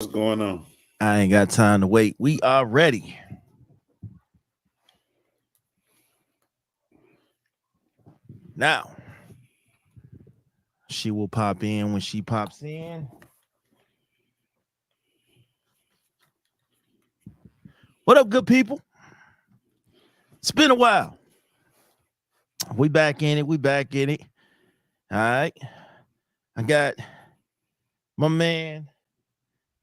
What's going on? I ain't got time to wait. We are ready. Now, she will pop in when she pops in. What up, good people? It's been a while. We back in it. We back in it. All right. I got my man,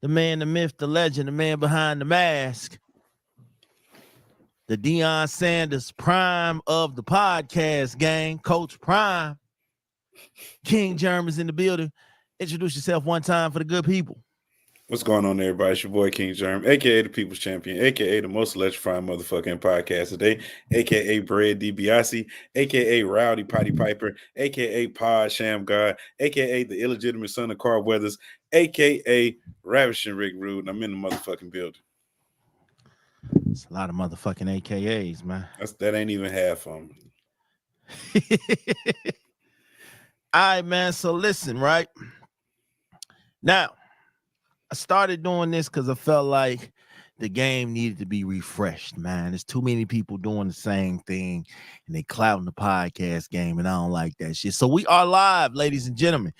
the myth, the legend, the man behind the mask, the Deion Sanders prime of the podcast gang, Coach Prime. King Germ is in the building. Introduce yourself one time for the good people. What's going on, everybody? It's your boy King Germ, aka the People's Champion, aka the most electrifying motherfucking podcast today, aka Bread DiBiase, aka Rowdy Potty Piper, aka Pod Sham God, aka the illegitimate son of Carl Weathers, aka Ravishing Rick Rude. And I'm in the motherfucking building. It's a lot of motherfucking AKAs, man. That ain't even half of them. All right, man. So listen, right? Now, I started doing this because I felt like the game needed to be refreshed, man. There's too many people doing the same thing and they clouding the podcast game, and I don't like that shit. So we are live, ladies and gentlemen.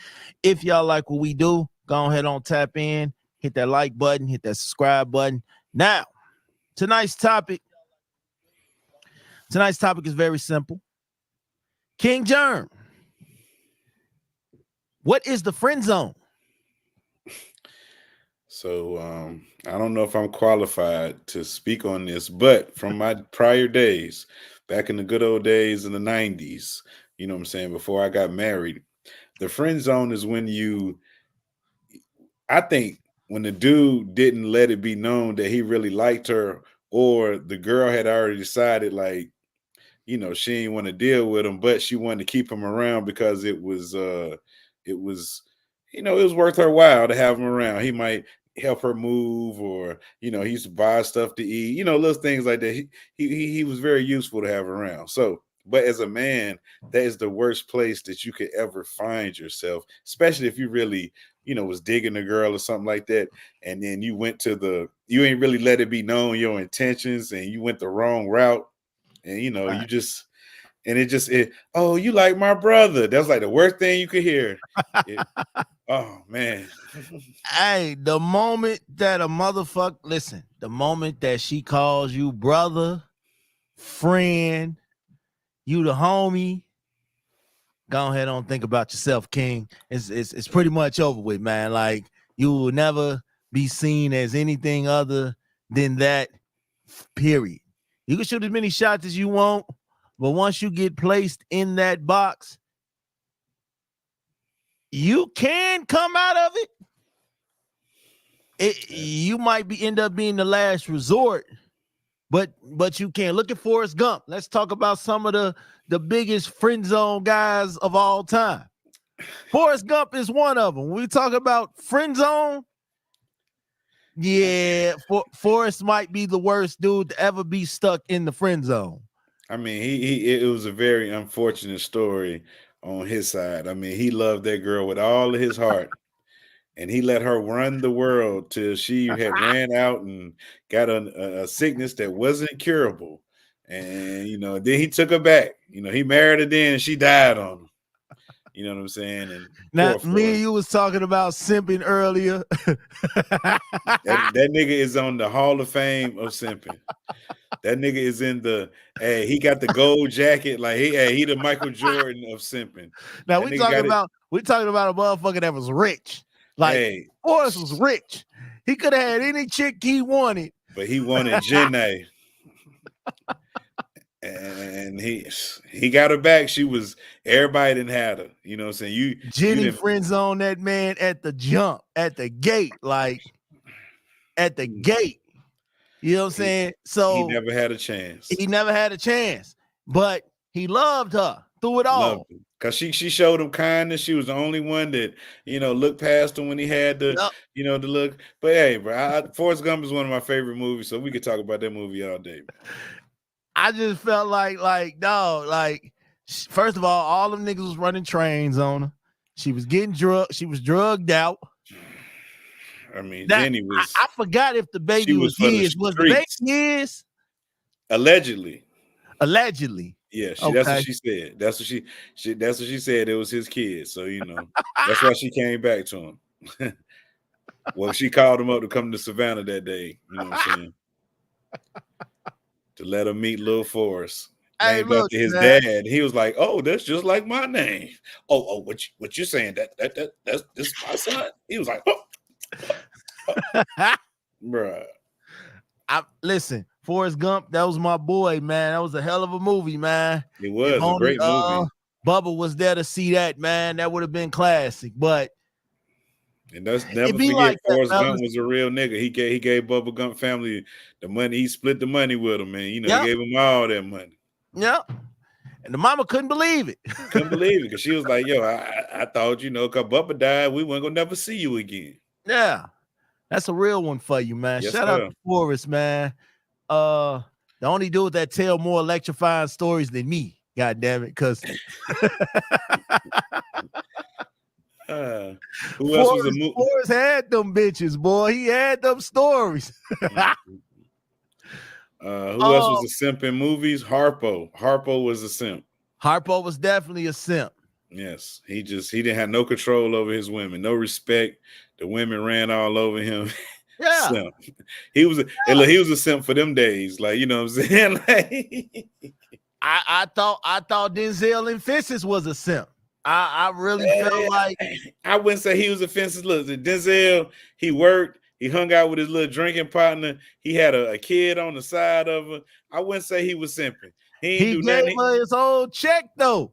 If y'all like what we do, go ahead on tap in, hit that like button, hit that subscribe button. Now, tonight's topic is very simple. King Germ, what is the friend zone? So I don't know if I'm qualified to speak on this, but from my prior days, back in the good old days in the 90s, you know what I'm saying, before I got married, the friend zone is I think when the dude didn't let it be known that he really liked her, or the girl had already decided, like, she didn't want to deal with him, but she wanted to keep him around because it was, it was worth her while to have him around. He might help her move, or, he used to buy stuff to eat, little things like that. He was very useful to have around. So, but as a man, that is the worst place that you could ever find yourself, especially if you really, was digging a girl or something like that. And then you ain't really let it be known your intentions, and you went the wrong route. And Right. oh, you like my brother. That's like the worst thing you could hear. Oh man. Hey, the moment that a motherfucker, listen, the moment that she calls you brother, friend, you the homie, go ahead on think about yourself, King. It's pretty much over with, man. Like, you will never be seen as anything other than that, period. You can shoot as many shots as you want, but once you get placed in that box, you can come out of it. You might end up being the last resort, but you can. Look at Forrest Gump. Let's talk about some of the biggest friend zone guys of all time. Forrest Gump is one of them. When we talk about friend zone, yeah, Forrest might be the worst dude to ever be stuck in the friend zone. I mean, it was a very unfortunate story on his side. I mean, he loved that girl with all of his heart, and he let her run the world till she had ran out and got a sickness that wasn't curable. And then he took her back. He married her then, and she died on him. You know what I'm saying? And now, me and you was talking about simping earlier. that nigga is on the Hall of Fame of simping. That nigga is in he got the gold jacket. Like, he the Michael Jordan of simping. Now That we nigga talking about a motherfucker that was rich. Like, Forrest was rich. He could have had any chick he wanted. But he wanted Jenna. And he got her back. Everybody didn't have her. You know what I'm saying? Jenny friend zone that man at the jump, at the gate, like at the gate. You know what I'm saying? So he never had a chance. But he loved her through it all. Because she showed him kindness. She was the only one that, looked past him when he had the look. But hey, bro, Forrest Gump is one of my favorite movies, so we could talk about that movie all day. I just felt like, dog, like, first of all them niggas was running trains on her. She was getting drugged. She was drugged out. I mean, That Jenny I forgot if the she baby was was for the his. Was the baby streets. his? Allegedly. Allegedly. Yeah, that's what Okay. she said. That's what she said. It was his kid. So, that's why she came back to him. Well, she called him up to come to Savannah that day. You know what I'm saying? To let him meet Lil Forrest. Hey, Named look, after his man. dad. He was like, "Oh, that's just like my name." Oh, what you saying? That's this my son? He was like, oh, bruh. Listen, Forrest Gump, that was my boy, man. That was a hell of a movie, man. It If was a only great movie. Bubba was there to see that, man, that would have been classic. But And let's it never be forget like that, Forrest Gump fellas. was a real nigga. He gave Bubba Gump family the money. He split the money with them, man. He Yep. gave them all that money. Yep. And the mama couldn't believe it. Couldn't believe it because she was like, "Yo, I thought because Bubba died, we weren't gonna never see you again." Yeah. That's a real one for you, man. Yes, Shout out sir. to Forrest, man. The only dude that tell more electrifying stories than me. God damn it, because Who else was a Forrest had them bitches, boy. He had them stories. Who else was a simp in movies? Harpo was a simp. Harpo was definitely a simp. Yes, he didn't have no control over his women, no respect. The women ran all over him. Yeah. Simp. He was a simp for them days. Like, you know what I'm saying? Like, I thought Denzel in Fences was a simp. I really felt like I wouldn't say he was a fences. Look, Denzel, he worked, he hung out with his little drinking partner. He had a kid on the side of him. I wouldn't say he was simping. He ain't do gave nothing. her his old check though.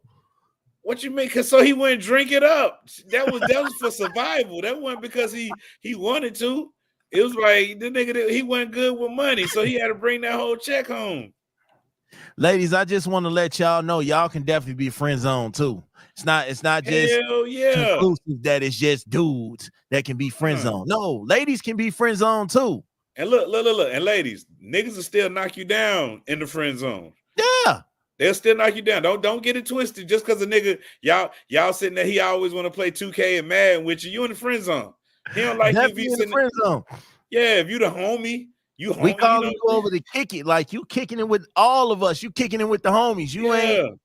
What you mean? Cause so he wouldn't drink it up. That was for survival. That wasn't because he wanted to. It was like the nigga he wasn't good with money, so he had to bring that whole check home. Ladies, I just want to let y'all know y'all can definitely be friend zone too. It's not just conclusive that it's just dudes that can be friend zone. No, ladies can be friend zone too. And look, and ladies, niggas will still knock you down in the friend zone. Yeah. They'll still knock you down. Don't get it twisted. Just because a nigga, y'all sitting there, he always want to play 2K and Madden with you. You in the friend zone. He don't like you if you in the friend zone. Yeah, if you the homie, we calling you over to kick it. Like you kicking it with all of us. You kicking it with the homies. You ain't,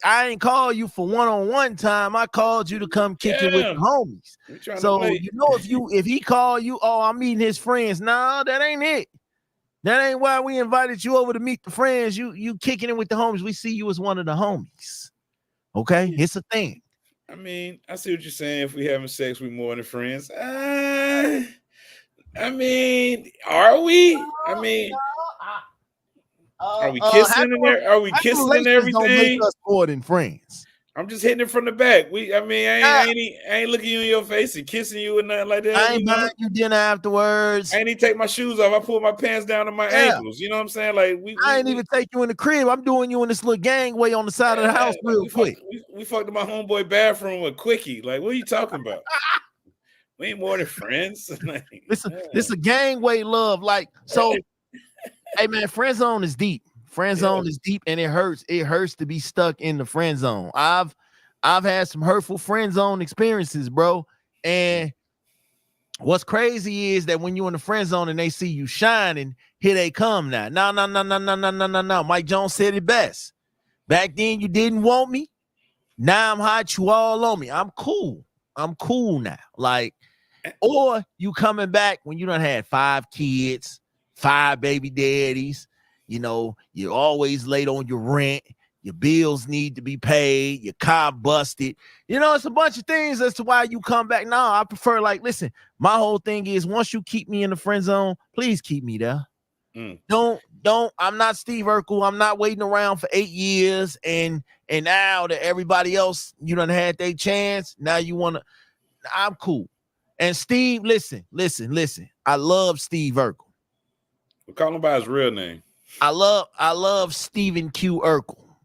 I ain't call you for one-on-one time. I called you to come kick it with the homies. So if he call you, oh, I'm meeting his friends. Nah, that ain't it. That ain't why we invited you over to meet the friends. You kicking it with the homies. We see you as one of the homies. Okay, it's a thing. I mean, I see what you're saying. If we having sex with more than friends, I mean, are we? I mean, are we kissing in there? Are we kissing and everything? Don't make us more than friends. I'm just hitting it from the back. I ain't looking you in your face and kissing you and nothing like that. I ain't buying you dinner afterwards. I ain't even take my shoes off. I pull my pants down to my ankles. You know what I'm saying? Like I ain't even take you in the crib. I'm doing you in this little gangway on the side of the house real quick. We fucked in my homeboy bathroom with quickie. Like, what are you talking about? We ain't more than friends. Like, this a gangway love. Like, so hey man, friend zone is deep. Friend zone is deep and it hurts. It hurts to be stuck in the friend zone. I've had some hurtful friend zone experiences, bro. And what's crazy is that when you're in the friend zone and they see you shining, here they come now. No. Mike Jones said it best. Back then you didn't want me. Now I'm hot, you all on me. I'm cool. I'm cool now. Like, or you coming back when you done had 5 kids, 5 baby daddies. You're always late on your rent. Your bills need to be paid. Your car busted. It's a bunch of things as to why you come back. No, I prefer, listen, my whole thing is once you keep me in the friend zone, please keep me there. Don't, I'm not Steve Urkel. I'm not waiting around for 8 years. And now that everybody else, you done had their chance. Now you want to, I'm cool. And Steve, listen. I love Steve Urkel. We call him by his real name. I love Stephen Q. Urkel.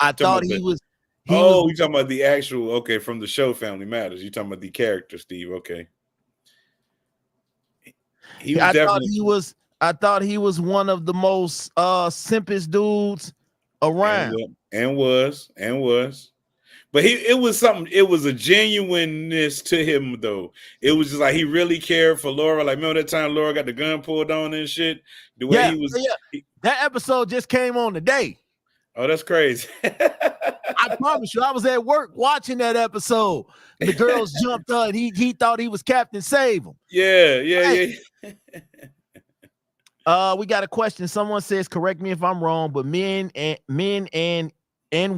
I thought he was. You talking about the actual? Okay, from the show Family Matters. You talking about the character, Steve? Okay. I thought he was one of the most simpest dudes around. And was. But it was something. It was a genuineness to him, though. It was just like he really cared for Laura. Like, remember that time Laura got the gun pulled on and shit. The way Yeah, he was. yeah. That episode just came on today. Oh, that's crazy. I promise you, I was at work watching that episode. And the girls jumped up. He thought he was Captain Save him. Yeah, Hey, yeah. we got a question. Someone says, correct me if I'm wrong, but men and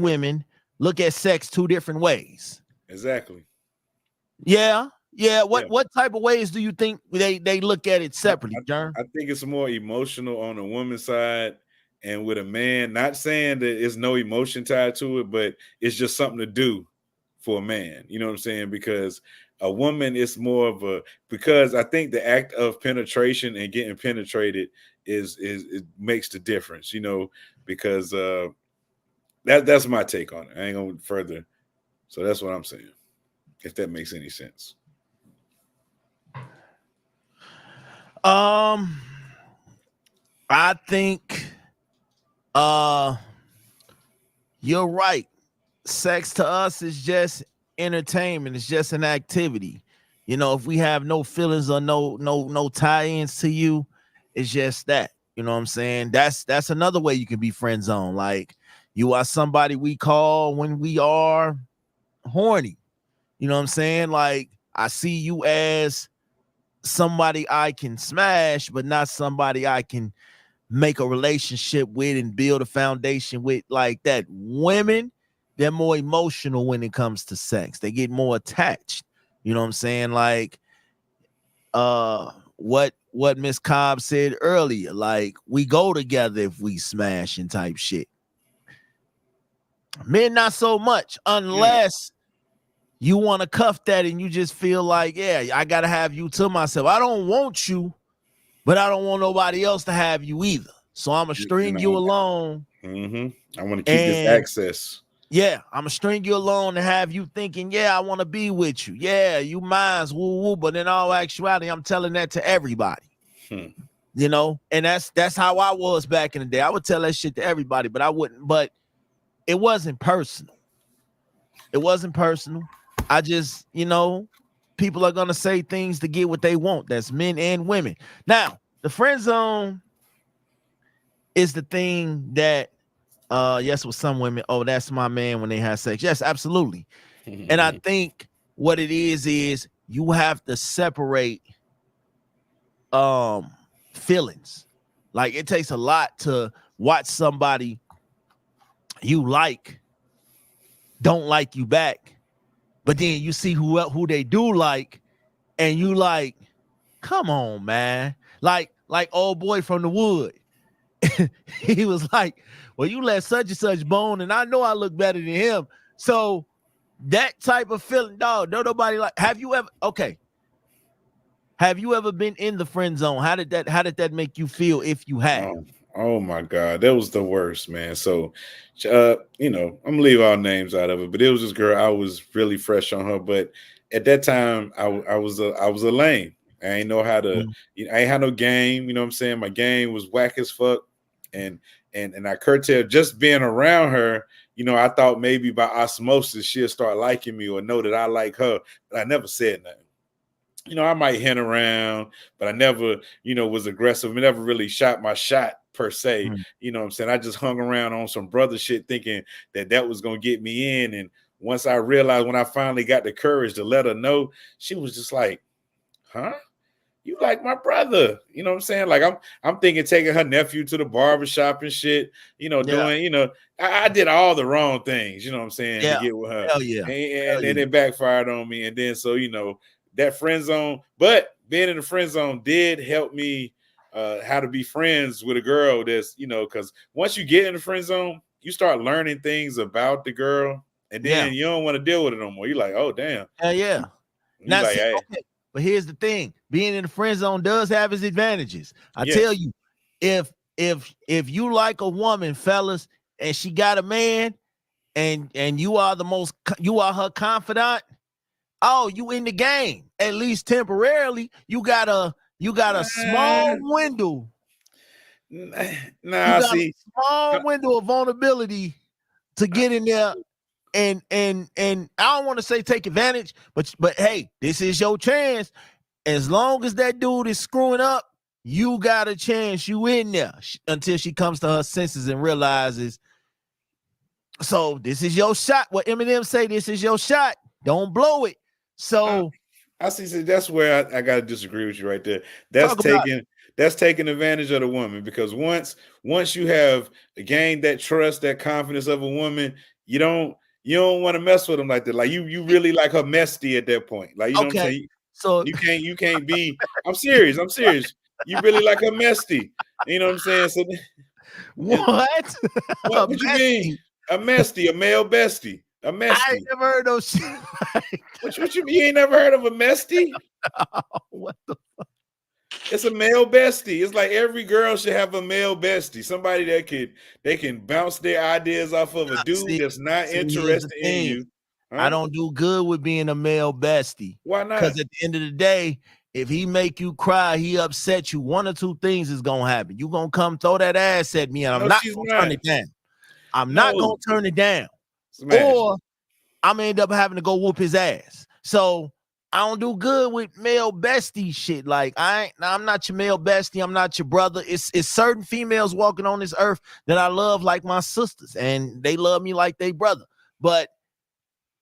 women look at sex two different ways. Exactly. Yeah. Yeah. What type of ways do you think they look at it separately, Jern? I think it's more emotional on the woman's side, and with a man, not saying that there's no emotion tied to it, but it's just something to do for a man. You know what I'm saying? Because a woman is more of a, because I think the act of penetration and getting penetrated is it makes the difference, you know, because that's my take on it. I ain't going further. So that's what I'm saying. If that makes any sense. I think you're right. Sex to us is just entertainment. It's just an activity. You know, if we have no feelings or no tie-ins to you, it's just that. You know what I'm saying? That's another way you can be friend zone. Like, you are somebody we call when we are horny. You know what I'm saying? Like, I see you as somebody I can smash, but not somebody I can make a relationship with and build a foundation with like that. Women, they're more emotional when it comes to sex. They get more attached. You know what I'm saying? Like what Miss Cobb said earlier, like we go together if we smash and type shit. Men not so much, Yeah. unless you want to cuff that and you just feel like, yeah, I gotta have you to myself. I don't want you, but I don't want nobody else to have you either. So I'm gonna string you along. I want to keep this And access. yeah, I'm gonna string you along and have you thinking, yeah, I want to be with you. Yeah, you mine's woo woo. But in all actuality, I'm telling that to everybody. You know, and that's how I was back in the day. I would tell that shit to everybody, but I wouldn't. But it wasn't personal. It wasn't personal. I just, you know, people are gonna say things to get what they want. That's men and women. Now, the friend zone is the thing that yes, with some women, oh, that's my man when they have sex. Yes, absolutely. And I think what it is you have to separate feelings. Like, it takes a lot to watch somebody you like don't like you back, but then you see who they do like, and you like, come on, man. Like old boy from the wood. He was like, well, you let such and such bone, and I know I look better than him. So that type of feeling, dog, don't nobody like. Have you ever been in the friend zone? How did that make you feel, if you have? Oh my God, that was the worst, man. So, you know, I'm gonna leave all names out of it, but it was this girl. I was really fresh on her, but at that time, I was a lame. I ain't know how to. I ain't had no game. You know what I'm saying? My game was whack as fuck, and I curtailed just being around her. You know, I thought maybe by osmosis she'll start liking me or know that I like her, but I never said nothing. You know, I might hint around, but I never, you know, was aggressive. I never really shot my shot per se. You know what I'm saying? I just hung around on some brother shit thinking that was going to get me in. And once I realized, when I finally got the courage to let her know, she was just like, huh? You like my brother? You know what I'm saying? Like, I'm thinking taking her nephew to the barbershop and shit, you know, doing, you know, I did all the wrong things, you know what I'm saying, to get with her. Hell yeah. And it backfired on me. And then, so, you know, that friend zone, but being in the friend zone did help me how to be friends with a girl that's, you know, because once you get in the friend zone, you start learning things about the girl, and then you don't want to deal with it no more. You're like, oh, damn. Hell yeah. You like, see, hey. okay, but here's the thing: being in the friend zone does have its advantages. I Yes. tell you, if you like a woman, fellas, and she got a man, and you are her confidant, oh, you in the game, at least temporarily. You got a small window. Nah, see, a small window of vulnerability to get in there and I don't want to say take advantage, but hey, this is your chance. As long as that dude is screwing up, you got a chance. You in there until she comes to her senses and realizes. So this is your shot. What Eminem say, this is your shot. Don't blow it. I, So I see. So that's where I got to disagree with you right there. That's talk about taking that's taking advantage of the woman because once you have gained that trust, that confidence of a woman, you don't you don't want to mess with them like that. Like you it. really like her messy at that point. Like you know what I'm Okay. saying. So You can't be. I'm serious. I'm serious. You really like her messy. You know what I'm saying. So and what? what you mean? Bestie. A mesty, a male bestie, a I ain't mesty. never heard no shit like What you mean? You ain't never heard of a mesty? what the It's a male bestie. It's like every girl should have a male bestie. Somebody that they can bounce their ideas off of a dude see, that's not here's the interested in thing. you. I Huh? don't do good with being a male bestie. Why Cause not? at the end of the day, if he make you cry, he upset you. One or two things is gonna happen. You gonna come throw that ass at me, and I'm No, not she's gonna turn not. it down. I'm not gonna No. turn it down. Smash. Or I'm gonna end up having to go whoop his ass. So I don't do good with male bestie shit. Like I'm not your male bestie. I'm not your brother. It's certain females walking on this earth that I love like my sisters, and they love me like they brother. But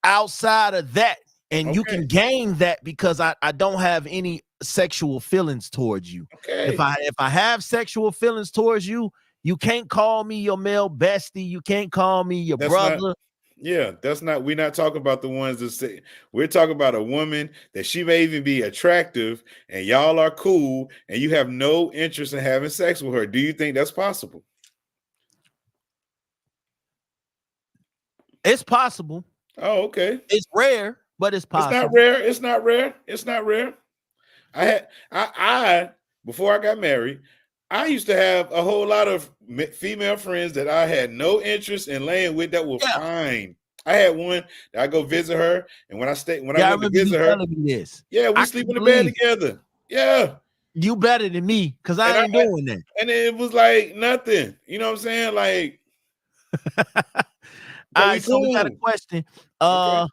outside of that, and you Okay. can gain that because I don't have any sexual feelings towards you. If Okay. I have sexual feelings towards you, you can't call me your male bestie. You can't call me your That's not brother. yeah, that's not we're not talking about the ones that say we're talking about a woman that she may even be attractive and y'all are cool and you have no interest in having sex with her. Do you think that's possible? It's possible. Oh, okay. It's rare, but it's It's not possible. rare. It's not rare. It's not rare. I had I before I got married, I used to have a whole lot of female friends that I had no interest in laying with that were Yeah. fine. I had one that I go visit her, and when I Yeah, I went to remember you visit her, telling me this. yeah, we I sleep couldn't in the bed believe together. Yeah, you better than me because and I I ain't doing that. and it was like nothing. You know what I'm saying? All Like we right, so we got a cool. question. Okay.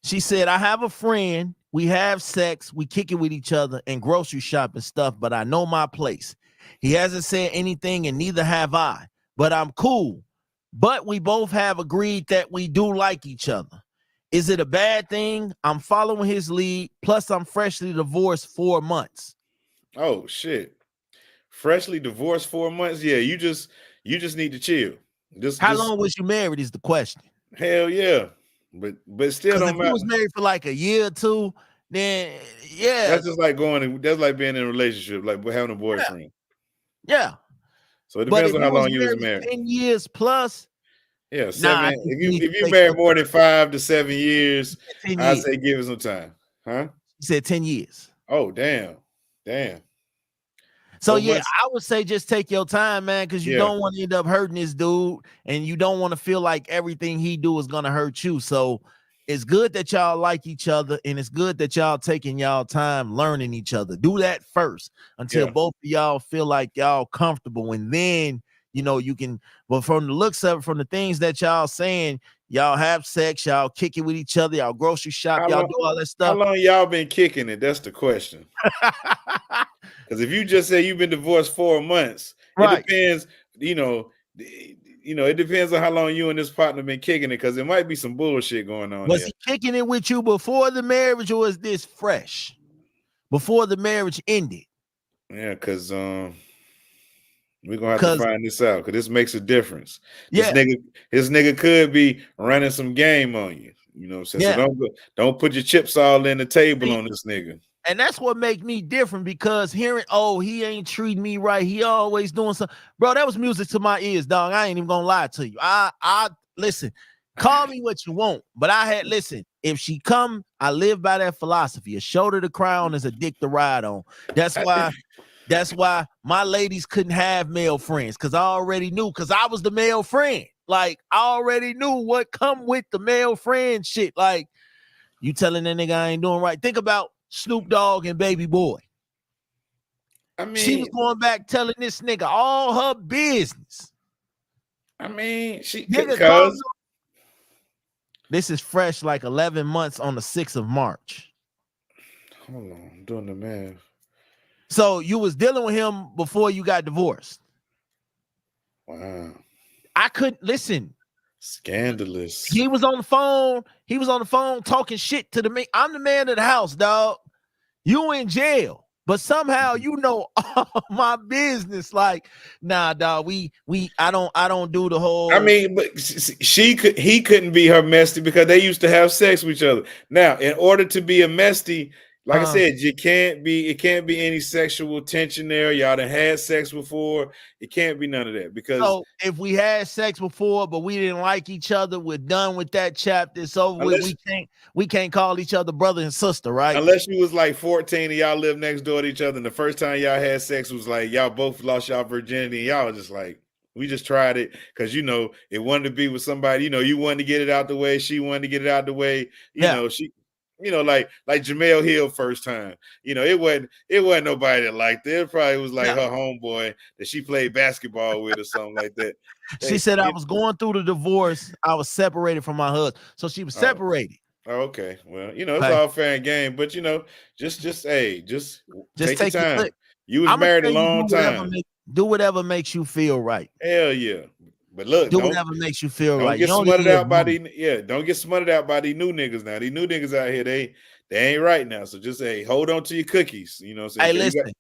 She said, I have a friend. We have sex, we kick it with each other and grocery shop and stuff, but I know my place. He hasn't said anything, and neither have I. But I'm cool. But we both have agreed that we do like each other. Is it a bad thing? I'm following his lead. Plus, I'm freshly divorced 4 months. Oh shit. Freshly divorced 4 months. Yeah, you just need to chill. How Just long was you married? Is the question. hell yeah. But it still Because if don't you matter. was married for like a year or two, then yeah, That's just like that's like being in a relationship, like having a yeah, boyfriend. yeah. So it But depends if on you how was long you was married married. 10 years plus, Yeah, nah, I seven. think you need to If you take married your more than 5 to 7 years, 10 I'd years. say give it some time. Huh? He said 10 years. Oh damn. Damn. So four yeah, months. I would say just take your time, man, because you Yeah. don't want to end up hurting this dude, and you don't want to feel like everything he do is gonna hurt you. So it's good that y'all like each other, and it's good that y'all taking y'all time learning each other. Do that first until Yeah. both of y'all feel like y'all comfortable, and then you can. But from the looks of it, from the things that y'all saying, y'all have sex, y'all kick it with each other, y'all grocery shop, How y'all long do all that how stuff. long y'all been kicking it? That's the question. Because if you just say you've been divorced 4 months, it Right. depends. You know, it depends on how long you and this partner been kicking it. Because there might be some bullshit going on Was there. he kicking it with you before the marriage, or is this fresh? Before the marriage ended? Yeah, because we're gonna have to Because find this out because this makes a difference. This yeah, nigga could be running some game on you. You know what I'm saying? So yeah. don't put your chips all in the table See, on this nigga. and that's what make me different because hearing, oh, he ain't treating me right. He always doing something. Bro, that was music to my ears, dog. I ain't even gonna lie to you. I listen, call me what you want, but I had listen. If she come, I live by that philosophy. A shoulder to cry on is a dick to ride on. That's why That's why my ladies couldn't have male friends because I already knew because I was the male friend. Like I already knew what come with the male friend shit. Like you telling that nigga I ain't doing right. Think about Snoop Dogg and Baby Boy. I She was mean, going back telling this nigga all her business. she Nigga called cause This is fresh, like 11 months on the 6th of March. Hold on, I'm doing the math. So you was dealing with him before you got divorced. Wow. I couldn't listen. Scandalous. He was on the phone. He was on the phone talking shit to the man. I'm the man of the house, dog. You in jail, but somehow you know all my business. Like, nah, dog. I don't do the I whole. mean, but he couldn't be her bestie because they used to have sex with each other. Now, in order to be a bestie, like I said, it can't be any sexual tension there. Y'all done had sex before. It can't be none of that because So if we had sex before, but we didn't like each other, we're done with that chapter. It's over with. unless We can't call each other brother and sister, right? unless you was like 14 and y'all lived next door to each other, and the first time y'all had sex was like y'all both lost y'all virginity, and y'all was just like, we just tried it because it wanted to be with somebody, you wanted to get it out the way, she wanted to get it out the way, Yeah, she like Jamel Hill first time. It wasn't nobody that liked it. It probably was like yeah. her homeboy that she played basketball with or something like that. She They said I it, was going through the divorce. I was separated from my husband, so she was oh, separated. okay. Well, it's Okay, all fair and game, but just just take your take your time. lick. You was I'm gonna married a tell you, long time. do whatever makes you feel right. Hell yeah. But look, Do whatever makes you feel don't right. You get only smutted live out by once. don't get smutted out by these new niggas now. These new niggas out here, they ain't right now. So just hold on to your cookies. You know what I'm saying? Hey, 'Cause you got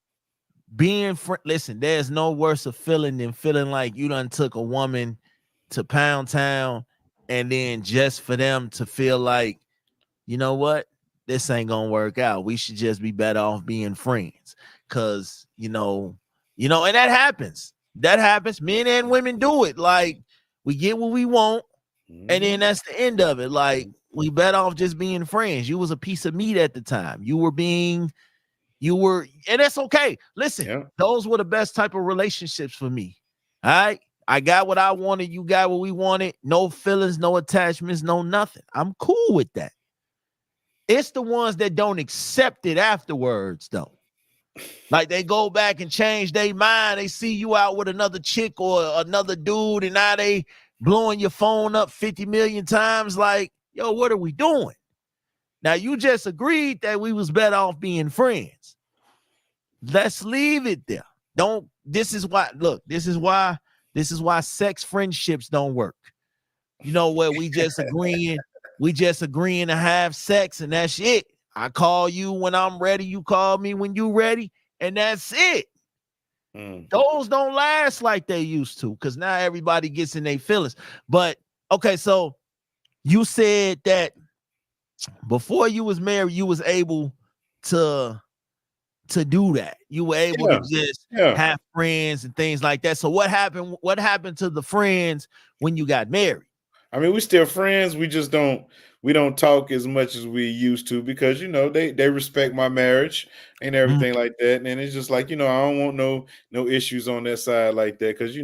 listen, listen, there's no worse a feeling than feeling like you done took a woman to Pound Town, and then just for them to feel like, you know what, this ain't gonna work out. We should just be better off being friends. Cause and that happens. That happens. Men and women do it. Like, we get what we want, and then Mhm. that's the end of it. Like, we better off just being friends. You was a piece of meat at the time. And that's okay. Listen, Yeah. those were the best type of relationships for me. All right. I got what I wanted. You got what we wanted. No feelings, no attachments, no nothing. I'm cool with that. It's the ones that don't accept it afterwards, though. Like, they go back and change their mind. They see you out with another chick or another dude, and now they blowing your phone up 50 million times. Like, yo, what are we doing? Now, you just agreed that we was better off being friends. Let's leave it there. Don't. This is why. Look. This is why sex friendships don't work. You know what? We just agreeing to have sex, and that's it. I call you when I'm ready. You call me when you ready, and that's it. Mm. Those don't last like they used to, because now everybody gets in their feelings. But okay, so you said that before you was married, you was able to do that. You were able to Yeah. just Yeah. have friends and things like that. So what happened? What happened to the friends when you got married? I mean, we still friends. We don't talk as much as we used to because they respect my marriage and Mm. everything like that. And it's just like, I don't want no issues on that side like that because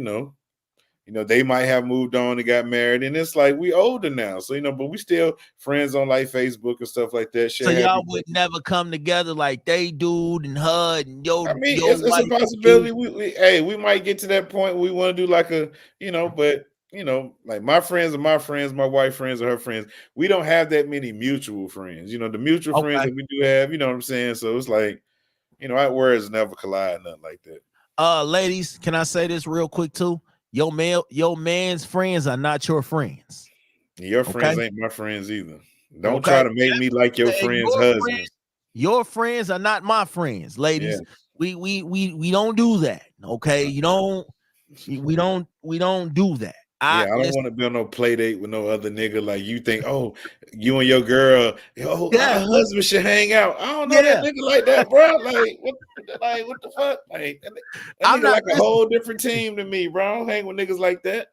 they might have moved on and got married, and it's like we older now, so but we still friends on like Facebook and stuff like that. So Share y'all happy. would never come together like they dude and HUD and I mean, your it's a wife and you. possibility. We might get to that point where we want to do like but like my friends are my friends, my wife friends are her friends. We don't have that many mutual friends. The mutual friends Okay. that we do have, you know what I'm saying? So it's like, our words never collide, nothing like that. Ladies, can I say this real quick too? Your man's friends are not your friends. And your Okay. friends ain't my friends either. Don't try Okay. to make me like your And friends' husbands. your friends are not my friends, Yeah. ladies. We don't do that. Okay. We don't do that. Yeah, I I don't listen. want to be on no play date with no other nigga. Like you think, oh, you and your girl, oh, our Yeah. husband should hang out. I don't know that Yeah. nigga like that, bro. What the fuck? Like that I'm nigga not like a listen. whole different team to me, bro. I don't hang with niggas like that.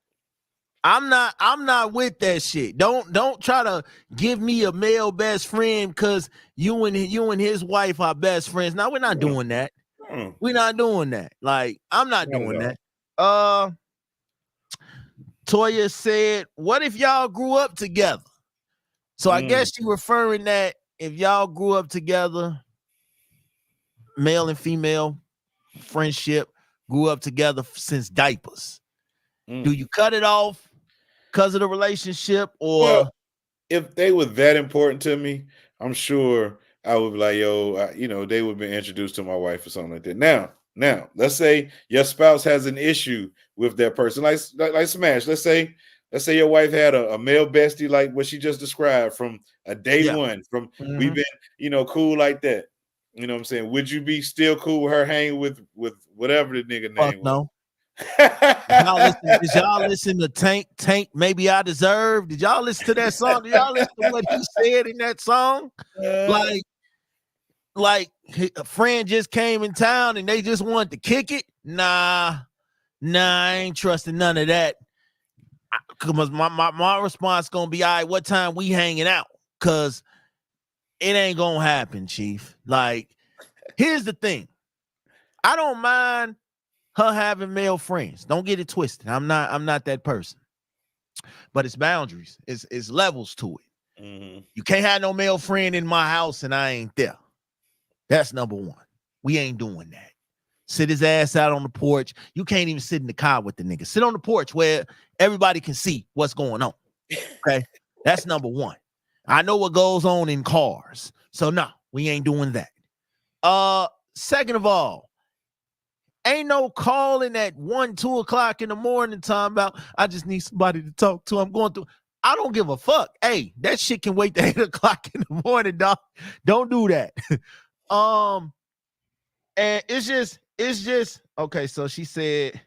I'm not with that shit. Don't try to give me a male best friend because you and his wife are best friends. Now we're not Mm, doing that. mm, We're not doing that. Like, I'm not not at doing all. that. Uh Toya said, what if y'all grew up together? So I Mm, guess she referring that if y'all grew up together, male and female friendship, grew up together since diapers. Do mm. you cut it off because of the relationship, Well, or if they were that important to me, I'm sure I would be like, yo, they would be introduced to my wife or something like that. Now, let's say your spouse has an issue with that person, like Smash. Let's say your wife had a male bestie like what she just described from a day Yeah. one. From we've Hmm. been, cool like that. You know what I'm saying? Would you be still cool with her hanging with whatever the nigga Fuck name was? no. Did y'all listen to Tank? Maybe I deserve. Did y'all listen to that song? Did y'all listen to what he said in that song? Uh, Like, a friend just came in town and they just wanted to kick it. Nah, I ain't trusting none of that. Cause my response gonna be, all right, what time we hanging out? Cause it ain't gonna happen, Chief. Like, here's the thing. I don't mind her having male friends. Don't get it twisted. I'm not that person. But it's boundaries. It's levels to it. mhm. You can't have no male friend in my house and I ain't there. That's number one. We ain't doing that. Sit his ass out on the porch. You can't even sit in the car with the nigga. Sit on the porch where everybody can see what's going on. Okay. That's number one. I know what goes on in cars. So no, we ain't doing that. Second of all, ain't no calling at 1, 2 o'clock in the morning talking about I just need somebody to talk to. I'm going through. I don't give a fuck. Hey, that shit can wait to 8 o'clock in the morning, dog. Don't do that. um, and it's just okay. So she said,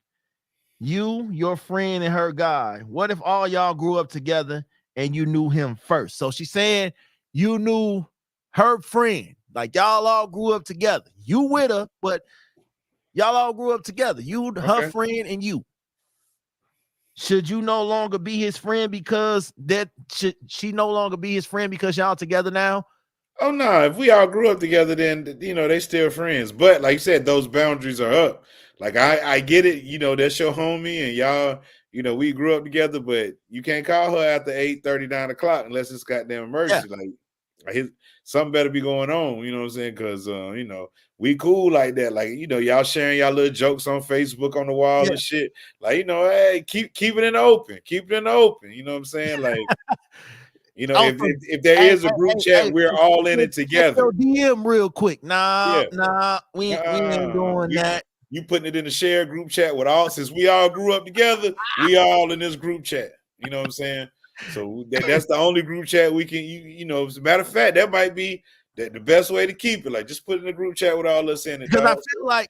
you, your friend, and her guy. What if all y'all grew up together and you knew him first? So she's saying you knew her friend, like y'all all grew up together. You with her, but y'all all grew up together. You, her Okay. friend, and you. Should you no longer be his friend because that should she no longer be his friend because y'all together now? Oh no, if we all grew up together, then they still friends. But like you said, those boundaries are up. Like I get it, that's your homie and y'all, we grew up together, but you can't call her after 8:30, 9 o'clock unless it's goddamn Yeah, emergency. Something better be going on, you know what I'm saying? Cause we cool like that. Like, y'all sharing y'all little jokes on Facebook on the wall yeah. and shit. Like, hey, keep it in the open. Keep it in the open. You know what I'm saying? Like, Oh, if, so if if there hey, is a hey, group hey, chat, hey, we're so all in slip, it slip together. your DM real quick. Nah, Yeah. nah, we ain't doing We that. you putting it in the shared group chat with all since we all grew up together, we all in this group chat. You know what I'm saying? So that's the only group chat we can as a matter of fact, that might be the best way to keep it. Like just put it in the group chat with all us in it, Because dog.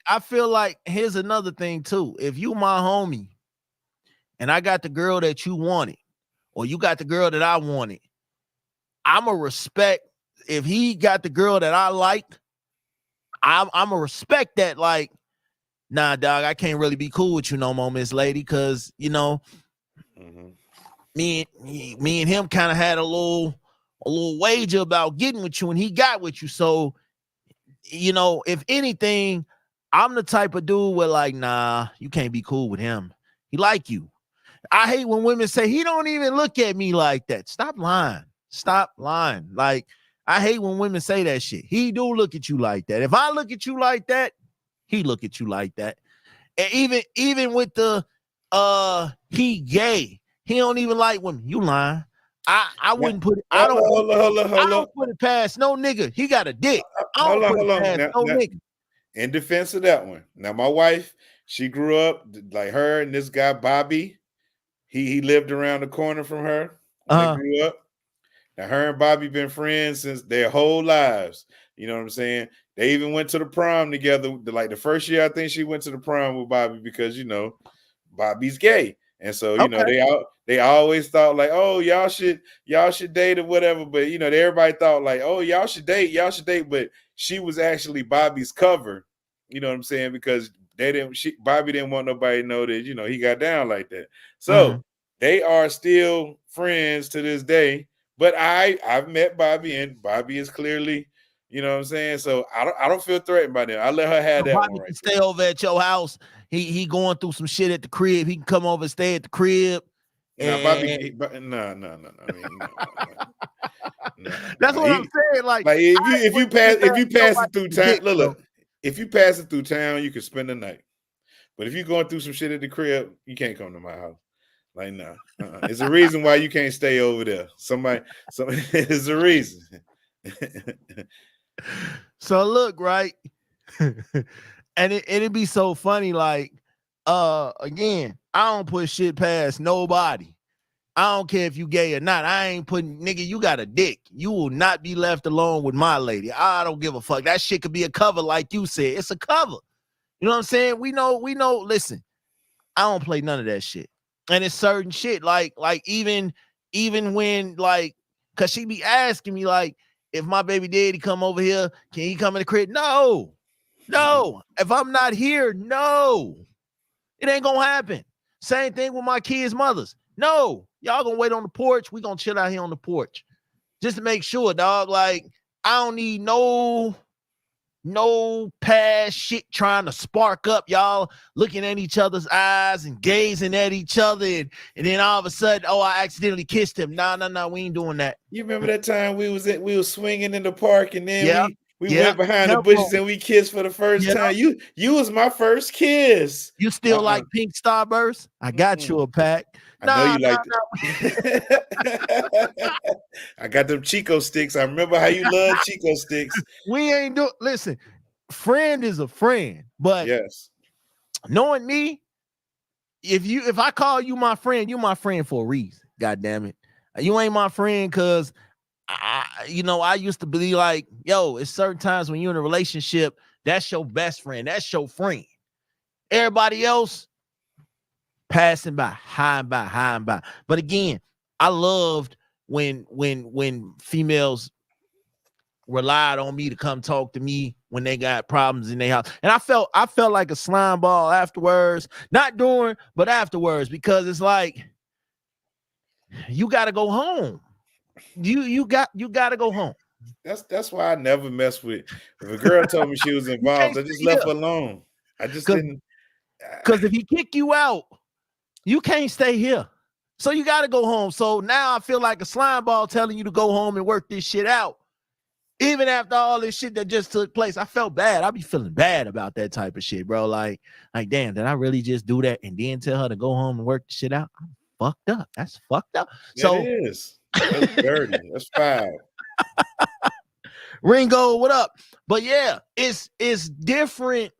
I feel like here's another thing too. If you my homie and I got the girl that you wanted, or you got the girl that I wanted, I'm a respect. If he got the girl that I like, I'm a respect that. Like, nah, dog, I can't really be cool with you no more, Miss Lady, because Mm-hmm. me and him kind of had a little wager about getting with you, and he got with you. So, if anything, I'm the type of dude where like, nah, you can't be cool with him. He like you. I hate when women say he don't even look at me like that. Stop lying. Stop lying. Like, I hate when women say that shit. He do look at you like that. If I look at you like that, he look at you like that. And even with the he gay, he don't even like women. You lying. I Now, wouldn't put it, I hold don't on, put hold on, hold on, I hold on, don't put it past no nigga. He got a dick. I hold don't on, put it hold on. past Now, no now, nigga. in defense of that one, now my wife, she grew up like her and this guy Bobby. He lived around the corner from her when they Uh-huh. grew up. Now, her and Bobby been friends since their whole lives. You know what I'm saying? They even went to the prom together. Like the first year, I think she went to the prom with Bobby because Bobby's gay, and so Okay. they always thought like, oh, y'all should date or whatever. But everybody thought like, oh, y'all should date. But she was actually Bobby's cover. You know what I'm saying? Because Bobby didn't want nobody to know that he got down like that. Mm-hmm. So they are still friends to this day. But I've met Bobby, and Bobby is clearly, what I'm saying. So I don't feel threatened by them. I let her have So that one Bobby right can there. stay over at your house. He going through some shit at the crib. He can come over and stay at the crib. Now Bobby, And no, no, no, no. I mean, no, no, that's no. what I'm saying. Like, Like I ain't if put you it pass if past you pass nobody it through to town, dick, bro. look. If you pass it through town, you can spend the night. But if you're going through some shit at the crib, you can't come to my house. Like, no, it's a reason why you can't stay over there. Somebody, it's a reason. So look, right? And it'd be so funny, like, again, I don't put shit past nobody. I don't care if you gay or not. I ain't putting, nigga, you got a dick. You will not be left alone with my lady. I don't give a fuck. That shit could be a cover, like you said. It's a cover. You know what I'm saying? We know, listen, I don't play none of that shit. And it's certain shit, like even when, like, cause she be asking me, like, if my baby daddy come over here, can he come in the crib? No. If I'm not here, no. It ain't gonna happen. Same thing with my kids' mothers. No, y'all gonna wait on the porch. We gonna chill out here on the porch. Just to make sure, dog. Like, I don't need no past shit trying to spark up, y'all looking at each other's eyes and gazing at each other, and then all of a sudden, oh, I accidentally kissed him. No, we ain't doing that. You remember that time we was swinging in the park, and then Yeah, we went behind the bushes and we kissed for the first yeah. time. You was my first kiss. You still like pink Starburst? I got you a pack. I know you like it. I got them Chico sticks. I remember how you love Chico sticks. We ain't do. Listen, friend is a friend, but yes, knowing me, if I call you my friend, you my friend for a reason. God damn it, you ain't my friend because I used to be like, yo, it's certain times when you're in a relationship, that's your best friend, that's your friend. Everybody else passing by, high and by. But again, I loved when females relied on me to come talk to me when they got problems in their house. And I felt like a slime ball afterwards, not during, but afterwards, because it's like, you got to go home. You got to go home. That's why I never mess with. If a girl told me she was involved, I just left her alone. I just didn't. Because if he kick you out, you can't stay here. So you got to go home. So now I feel like a slime ball telling you to go home and work this shit out. Even after all this shit that just took place, I felt bad. I be feeling bad about that type of shit, bro. Like, damn, did I really just do that and then tell her to go home and work the shit out? I'm fucked up. That's fucked up. So it is. That's dirty. That's foul. Ringo, what up? But yeah, it's different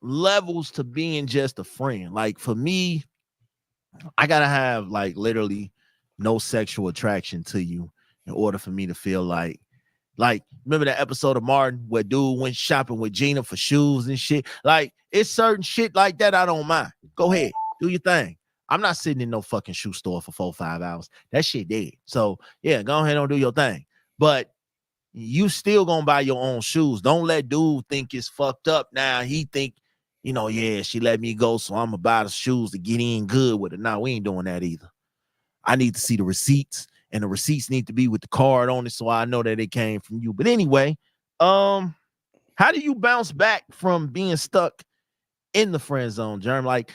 levels to being just a friend. Like, for me, I gotta have like literally no sexual attraction to you in order for me to feel like remember that episode of Martin where dude went shopping with Gina for shoes and shit? Like, it's certain shit like that I don't mind. Go ahead, do your thing. I'm not sitting in no fucking shoe store for 4-5 hours. That shit dead. So yeah, go ahead and do your thing. But you still gonna buy your own shoes. Don't let dude think it's fucked up. Now he think, yeah, she let me go, so I'm gonna buy the shoes to get in good with it. Nah, we ain't doing that either. I need to see the receipts, and the receipts need to be with the card on it, so I know that it came from you. But anyway, how do you bounce back from being stuck in the friend zone, Germ? Like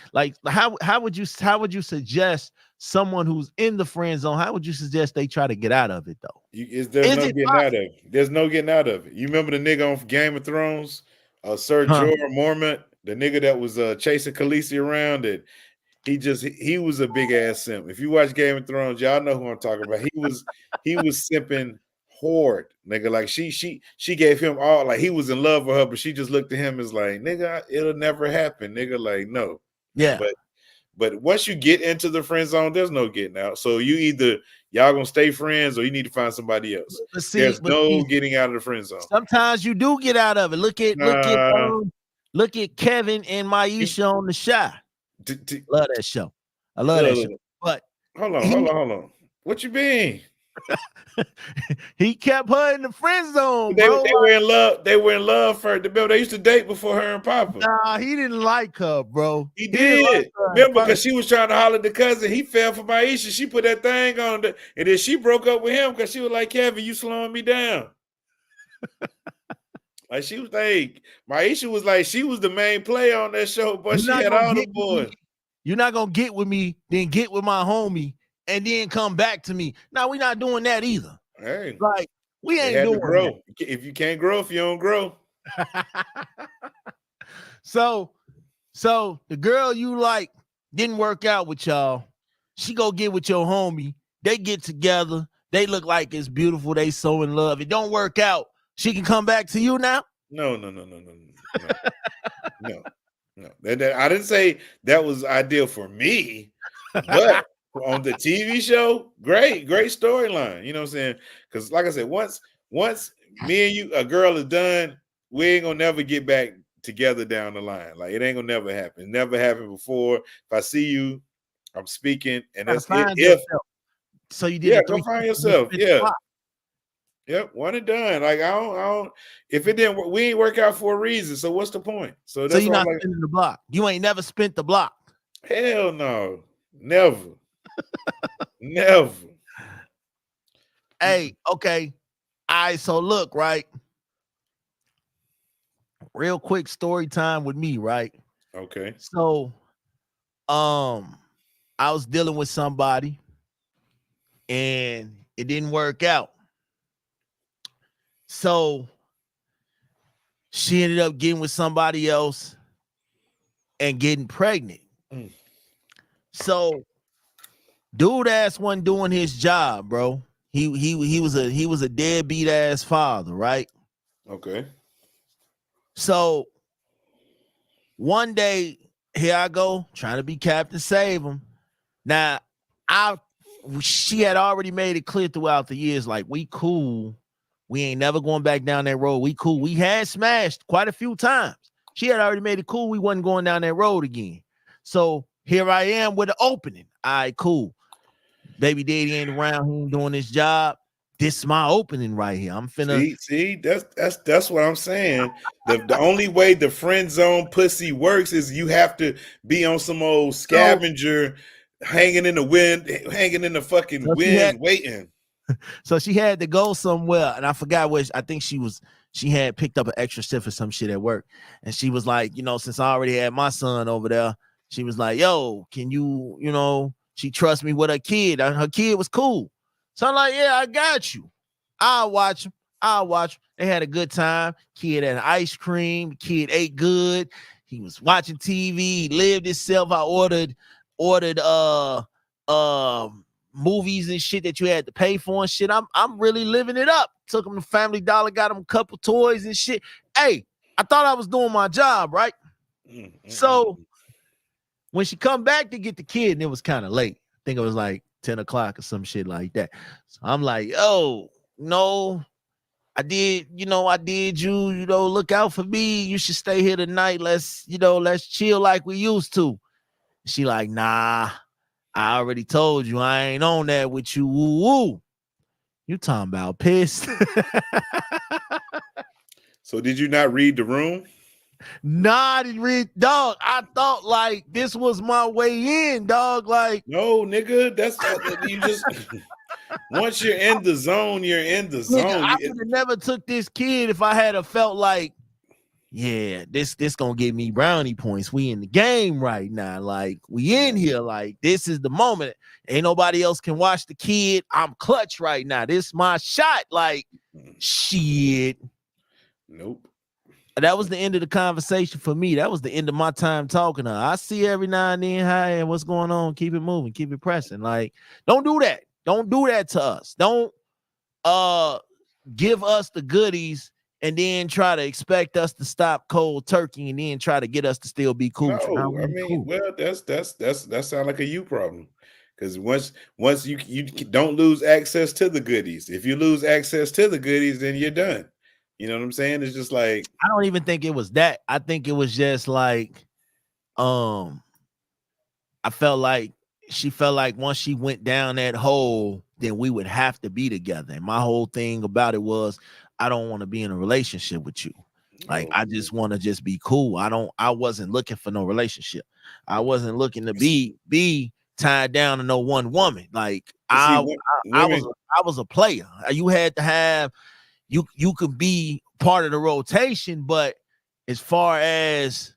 how would you suggest someone who's in the friend zone? How would you suggest they try to get out of it though? There's no getting out of it. There's no getting out of it. You remember the nigga on Game of Thrones, Sir Jorah Mormont, the nigga that was chasing Khaleesi around? That he was a big ass simp. If you watch Game of Thrones, y'all know who I'm talking about. He was simping hard, nigga. Like she gave him all, like he was in love with her, but she just looked at him as like, nigga, it'll never happen, nigga. Like, no. Yeah. But once you get into the friend zone, there's no getting out. So y'all gonna stay friends, or you need to find somebody else. There's no getting out of the friend zone. Sometimes you do get out of it. Look at Kevin and Maisha on The Shy. Love that show. I love that show. But hold on. What you mean? He kept her in the friend zone, bro. They were in love. They were in love for the bill. They used to date before her and Papa. Nah, he didn't like her, bro. He did. Like remember, because she was trying to holler at the cousin. He fell for Maisha. She put that thing on, and then she broke up with him because she was like, Kevin, you slowing me down. Like, she was like, Maisha was like, she was the main player on that show, but she had all the boys. You're not gonna get with me, then get with my homie, and then come back to me. Now, we're not doing that either. Hey, like, we ain't doing grow. That. If you can't grow, if you don't grow. So the girl you like didn't work out with y'all. She go get with your homie. They get together. They look like it's beautiful. They so in love. It don't work out. She can come back to you now. No, no, no, no, no, no, no, no. I didn't say that was ideal for me, but on the TV show, great storyline. You know what I'm saying? Because like I said, once me and you, a girl is done, we ain't gonna never get back together down the line. Like it ain't gonna never happen. It never happened before. If I see you, I'm speaking, and Gotta that's it. find If yourself. So you did yeah, a go 360. find yourself. Yeah. Yep, one and done. Like I don't. If it didn't, we ain't work out for a reason. So what's the point? So So that's you're why I'm not like, spinning the block. You ain't never spent the block. hell no, never, never. Hey, okay. All right. So look, right. Real quick story time with me, right? Okay. So, I was dealing with somebody and it didn't work out. So she ended up getting with somebody else and getting pregnant. Mm. So dude ass wasn't doing his job, bro. He was a deadbeat ass father, right? Okay. So one day, here I go, trying to be Captain Save him. Now, she had already made it clear throughout the years, like, we cool. We ain't never going back down that road. We cool. We had smashed quite a few times. She had already made it cool. We wasn't going down that road again. So here I am with the opening. All right, cool. Baby daddy ain't around. He ain't doing his job. This is my opening right here. I'm finna. See, that's what I'm saying. The only way the friend zone pussy works is you have to be on some old So, scavenger, hanging in the wind, hanging in the fucking so she had wind, waiting. So she had to go somewhere, and I forgot which. I think she had picked up an extra shift or some shit at work, and she was like, since I already had my son over there, she was like, "Yo, can you, she trusts me with her kid. Her kid was cool, so I'm like, yeah, I got you. I'll watch him. I'll watch him." They had a good time. Kid had ice cream. Kid ate good. He was watching TV. He lived himself. I ordered movies and shit that you had to pay for and shit. I'm really living it up. Took him to Family Dollar, got him a couple toys and shit. Hey, I thought I was doing my job, right? So when she come back to get the kid, and it was kind of late. I think it was like 10 o'clock or some shit like that. So I'm like, oh, no, I did you, look out for me. You should stay here tonight. Let's chill like we used to. She like, nah, I already told you I ain't on that with you. Woo woo. You talking about pissed? So did you not read the room? Nah, I didn't read, dog. I thought like this was my way in, dog. Like, No, nigga. That's you just once you're in the zone, you're in the nigga, zone. I would have never took this kid if I had a felt like, yeah, this gonna give me brownie points. We in the game right now. Like, we in here. Like, this is the moment. Ain't nobody else can watch the kid. I'm clutch right now. This my shot. Like, shit. Nope. That was the end of the conversation for me. That was the end of my time talking to her. I see every now and then, hi, and what's going on? Keep it moving, keep it pressing. Like, don't do that. Don't do that to us. Don't give us the goodies and then try to expect us to stop cold turkey and then try to get us to still be cool. No, I mean, Cool. well, that sounds like a you problem. Because once you don't lose access to the goodies. If you lose access to the goodies, then you're done. You know what I'm saying? It's just like I don't even think it was that. I think it was just like, I felt like she felt like once she went down that hole, then we would have to be together. And my whole thing about it was, I don't want to be in a relationship with you. Like, I just want to just be cool. I wasn't looking for no relationship. I wasn't looking to be tied down to no one woman. Like, I was a player. You had to have, you could be part of the rotation, but as far as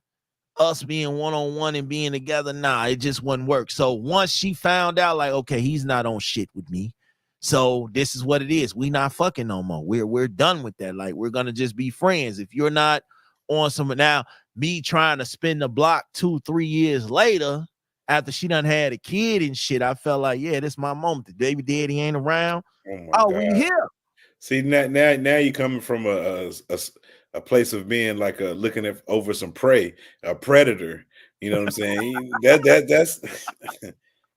us being one-on-one and being together, nah, it just wouldn't work. So once she found out, like, okay, he's not on shit with me, so this is what it is. We not fucking no more. We're done with that. Like, we're gonna just be friends. If you're not on some now, me trying to spin the block 2-3 years later, after she done had a kid and shit, I felt like, yeah, this is my moment. The baby daddy ain't around. Oh my Oh, we God. here. See, now you're coming from a place of being like looking at over some prey, a predator. You know what I'm saying? That's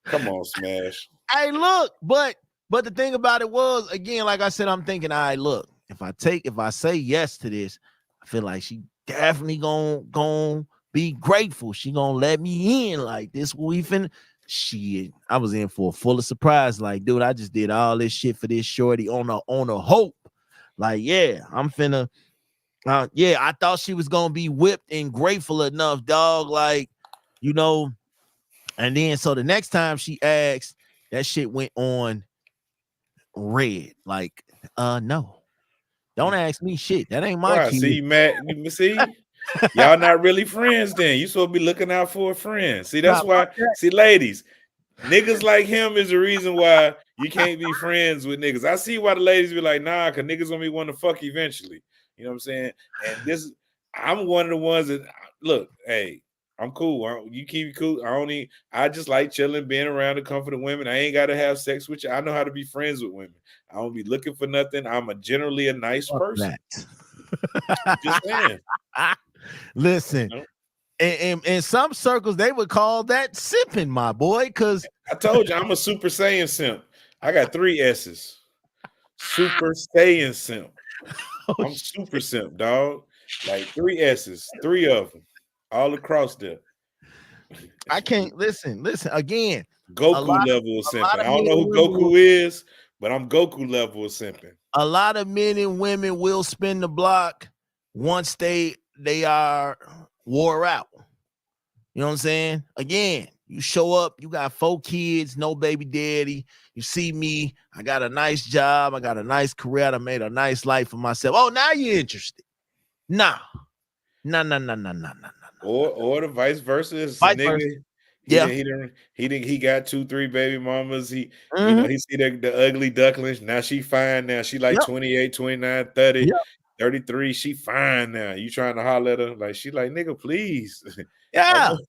come on, Smash. Hey, look, but the thing about it was, again, like I said, I'm thinking, all right, look, if I say yes to this, I feel like she definitely gonna be grateful. She gonna let me in. Like this, we finna. Shit, I was in for a full of surprise. Like, dude, I just did all this shit for this shorty on a hope. Like, yeah, I'm finna. Yeah, I thought she was gonna be whipped and grateful enough, dog. Like, you know, and then so the next time she asked, that shit went on red. Like, no, don't ask me shit. That ain't my Why? kid. See, Matt, you see, y'all not really friends then. You supposed to be looking out for a friend. See, that's Nah, why, see, ladies, niggas like him is the reason why you can't be friends with niggas. I see why the ladies be like, nah, cause niggas gonna be wanting to fuck eventually. You know what I'm saying? And this, I'm one of the ones that look, hey, I'm cool. You keep it cool. I just like chilling, being around the comfort of women. I ain't gotta have sex with you. I know how to be friends with women. I don't be looking for nothing. I'm generally a nice fuck person. that. I'm just saying. Listen, You know? in some circles they would call that simping, my boy. Because I told you I'm a Super Saiyan simp. I got 3 S's. Super Saiyan simp. oh, I'm super simp, dog. Like 3 S's, 3 of them, all across there. I can't listen again. A Goku lot, level of a lot simping. I of don't men know and who women will, Goku is, but I'm Goku level of simping. a lot of men and women will spin the block once they are wore out. You know what I'm saying? Again, you show up, you got 4 kids, no baby daddy. You see me, I got a nice job, I got a nice career, I made a nice life for myself. Oh, now you're interested. Nah. Nah. Or the vice versa. It's a Vice versa. nigga. Yeah. He got 2-3 baby mamas. Mm-hmm. He see the ugly ducklings. Now she fine now. She like Yep. 28, 29, 30, Yep. 33. She fine now. You trying to holler at her? Like she like, nigga, please. I Yeah. know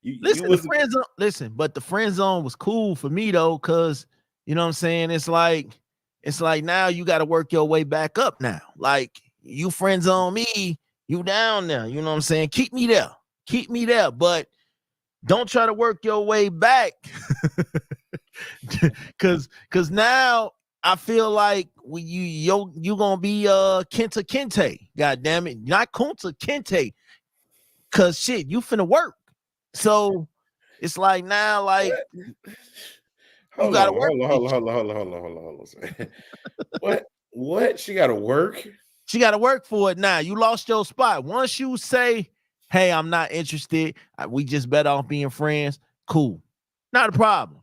you Listen, the was friend zone. Listen, but the friend zone was cool for me though, because you know what I'm saying. It's like now you got to work your way back up. Now, like you friend zone me, you down there. You know what I'm saying. Keep me there, but don't try to work your way back, because now I feel like you gonna be Kenta Kente. God damn it, not Kunta Kente, cause shit, you finna work. So it's like now, like you hold gotta on, work hold on, for hold on, this shit. hold on, hold on, hold on, hold on, hold on. What? What? She got to work? She gotta work for it now. You lost your spot. Once you say, hey, I'm not interested, we just better off being friends, cool. Not a problem.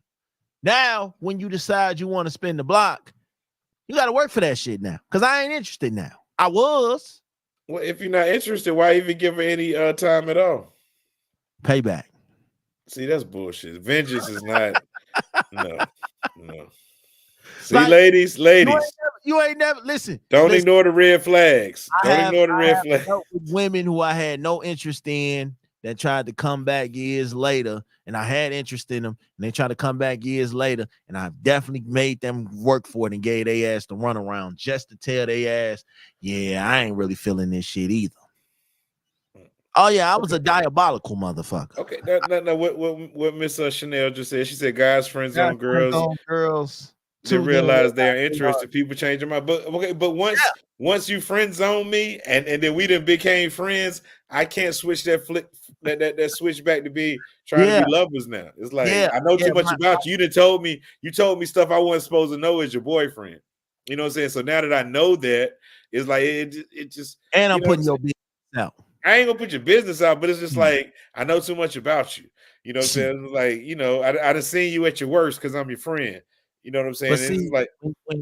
Now, when you decide you want to spin the block, you gotta work for that shit now. Cause I ain't interested now. I was. Well, if you're not interested, why even give her any time at all? Payback. See, that's bullshit. Vengeance is not. No, no. See, Like ladies, you ain't never listen. don't Listen, ignore the red flags. Don't ignore the I red have flag. dealt with women who I had no interest in that tried to come back years later, and I had interest in them, and they tried to come back years later, and I've definitely made them work for it and gave their ass the runaround just to tell their ass, yeah, I ain't really feeling this shit either. Oh yeah, I was Okay, a diabolical motherfucker. okay. No. What Miss Chanel just said? She said, "Guys, friends Guys, on friend girls." zone girls, They too, then realize they are realize they are. interested. People change their mind. But okay, but Yeah, once you friend zone me and then we done became friends, I can't switch that switch back to be trying to yeah, be lovers now. It's like yeah, I know yeah. too much about you. You told me stuff I wasn't supposed to know as your boyfriend. You know what I'm saying? So now that I know that, it's like it just And you I'm know what I'm putting saying? your business out. I ain't gonna put your business out, but it's just Mm. like I know too much about you. You know what I'm See, saying? Like, I done seen you at your worst because I'm your friend. You know what I'm but saying? And it's see, like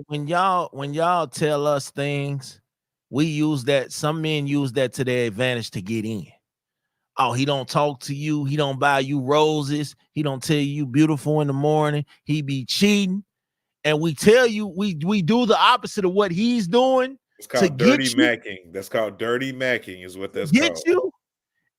when y'all tell us things, we use that. Some men use that to their advantage to get in. Oh, he don't talk to you. He don't buy you roses. He don't tell you beautiful in the morning. He be cheating, and we tell you we do the opposite of what he's doing it's to called dirty macking. That's called dirty macking, is what that's get called. you,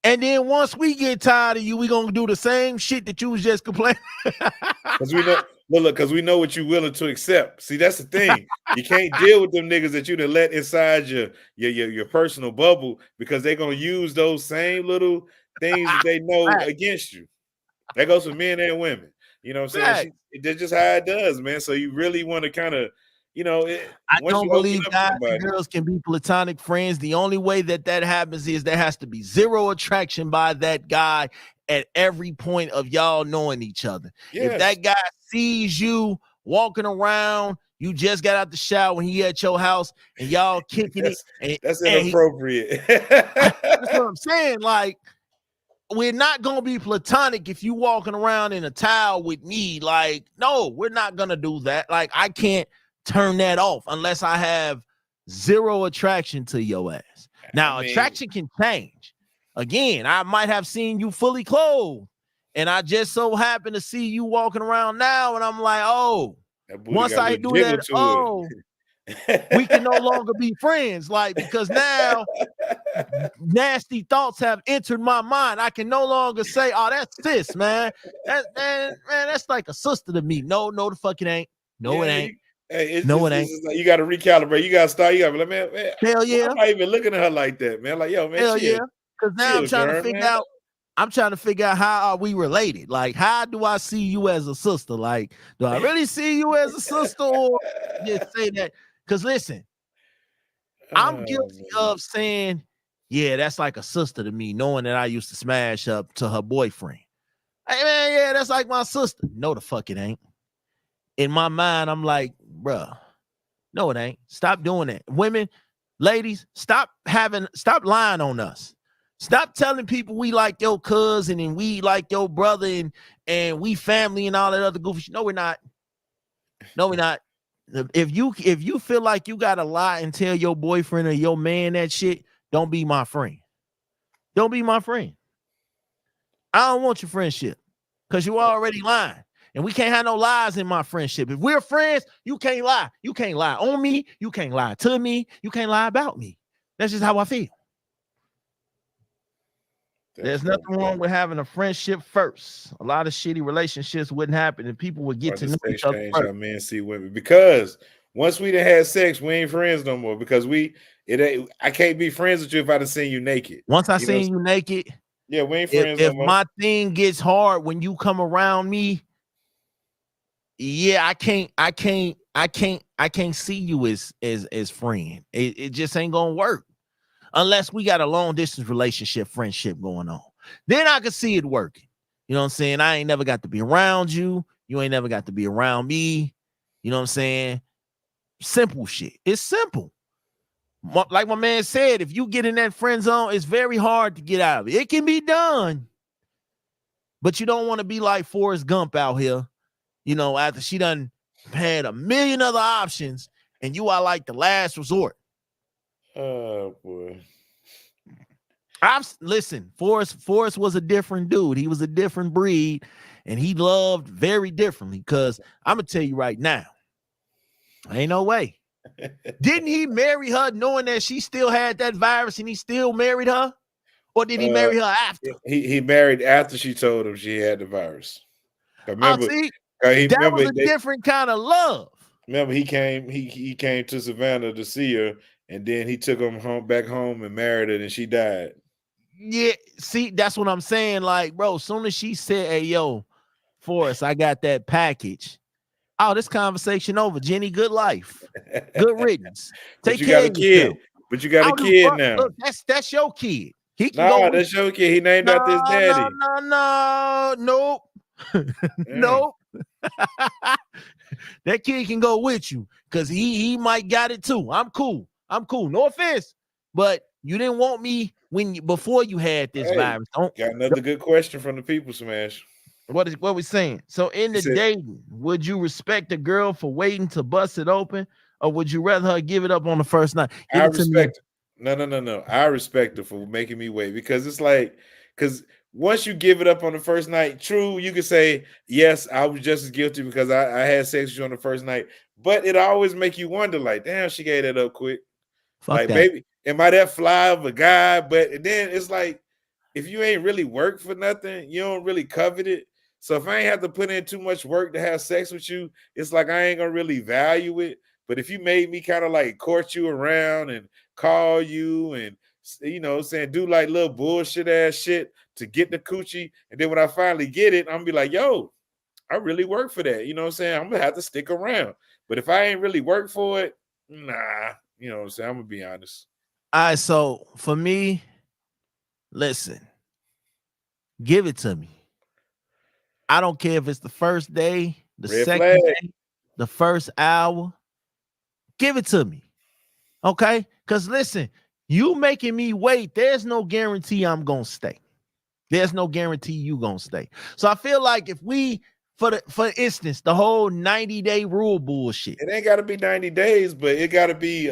And then once we get tired of you, we gonna do the same shit that you was just complaining. Because we know, well, look, because we know what you're willing to accept. See, that's the thing. You can't deal with them niggas that you done let inside your personal bubble because they're gonna use those same little things that they know Right. against you. That goes for men and women. You know what I'm saying? Right. That's just how it does, man. So you really want to kind of, I once don't you open believe up to guys and somebody, girls can be platonic friends. The only way that happens is there has to be zero attraction by that guy at every point of y'all knowing each other. If yes, that guy sees you walking around, you just got out the shower when he at your house and y'all kicking it, that's and, that's and he, inappropriate. that's what I'm saying. Like, we're not gonna be platonic if you walking around in a towel with me. Like, no, we're not gonna do that. Like, I can't turn that off unless I have zero attraction to your ass. I Now, mean, attraction can change. Again, I might have seen you fully clothed, and I just so happen to see you walking around now, and I'm like, oh, that booty once got a I little do jiggle that, to oh, we can no it. longer be friends. Like, because now nasty thoughts have entered my mind. I can no longer say, "Oh, that's sis, man. That's like a sister to me." No, no, the fuck it ain't. No, it Yeah, ain't. hey, No, it it's ain't. just like you got to recalibrate. You got to start. You got to be like, man, Hell why yeah, am I even looking at her like that, man? Like, yo, man, hell yeah. chill, Because now I'm chill, trying to Jerm, figure man. out. I'm trying to figure out how are we related. Like, how do I see you as a sister? Like, do I really see you as a sister, or just say that? Because listen, I'm Oh, guilty man. of saying, "Yeah, that's like a sister to me," knowing that I used to smash up to her boyfriend. Hey man, yeah, that's like my sister. No, the fuck it ain't. In my mind, I'm like, bruh, no, it ain't. Stop doing that. Women, ladies, stop lying on us. Stop telling people we like your cousin and we like your brother and we family and all that other goofy shit. No, we're not. No, we're not. If you feel like you gotta lie and tell your boyfriend or your man that shit, don't be my friend. Don't be my friend. I don't want your friendship because you already lying. And we can't have no lies in my friendship. If we're friends, you can't lie. You can't lie on me. You can't lie to me. You can't lie about me. That's just how I feel. There's nothing Definitely. wrong with having a friendship first. A lot of shitty relationships wouldn't happen if people would get Or to the know each sex other change first. how men see women. Because once we done had sex, we ain't friends no more. Because it ain't. I can't be friends with you if I done seen you naked. Once I You know, seen you naked, yeah, we ain't if, friends no if more. my thing gets hard when you come around me, yeah, I can't see you as friend. It just ain't gonna work unless we got a long distance relationship, friendship going on. Then I can see it working. You know what I'm saying? I ain't never got to be around you. You ain't never got to be around me. You know what I'm saying? Simple shit. It's simple. Like my man said, if you get in that friend zone, it's very hard to get out of it. It can be done, but you don't want to be like Forrest Gump out here, after she done had a million other options and you are like the last resort. Oh boy. Listen, Forrest was a different dude. He was a different breed and he loved very differently. Because I'm gonna tell you right now, ain't no way. Didn't he marry her knowing that she still had that virus and he still married her? Or did he uh, marry her after? he married after she told him she had the virus. I Remember, see. he That remember was a different kind of love. he came to Savannah to see her, and then he took him back home and married her, and she died. Yeah, see, that's what I'm saying. Like, bro, as soon as she said, "Hey, yo, Forrest, I got that package." Oh, this conversation over. Jenny, good life. Good riddance. But Take you got care a of yourself. kid. But you got I a don't give a kid fuck. now. Look, that's your kid. He can go Nah, with that's your kid. He named no, after his no, daddy. no, no, nope. Yeah. Nope. That kid can go with you because he might got it too. I'm cool. I'm cool. No offense, but you didn't want me before you had this Hey, virus. Don't. got another good question from the people, Smash. What we saying? So in He the said, dating, would you respect a girl for waiting to bust it open, or would you rather her give it up on the first night? Give I it to me. respect no. I respect her for making me wait because it's like because once you give it up on the first night, true, you can say, yes, I was just as guilty because I had sex with you on the first night. But it always make you wonder, like, damn, she gave that up quick. Fuck Like that. maybe am I that fly of a guy? But then it's like if you ain't really work for nothing, you don't really covet it. So if I ain't have to put in too much work to have sex with you, it's like I ain't gonna really value it. But if you made me kind of like court you around and call you and saying do like little bullshit ass shit to get the coochie, and then when I finally get it, I'm gonna be like, yo, I really work for that. You know what I'm saying? I'm gonna have to stick around. But if I ain't really work for it, nah, you know what I'm saying? I'm gonna be honest. All right, so for me, listen, give it to me. I don't care if it's the first day, the Red second flag. day, the first hour. Give it to me. Okay? Because listen, you making me wait, there's no guarantee I'm gonna stay. There's no guarantee you gonna stay. So I feel like if we, for instance, the whole 90-day rule bullshit. It ain't gotta be 90 days, but it gotta be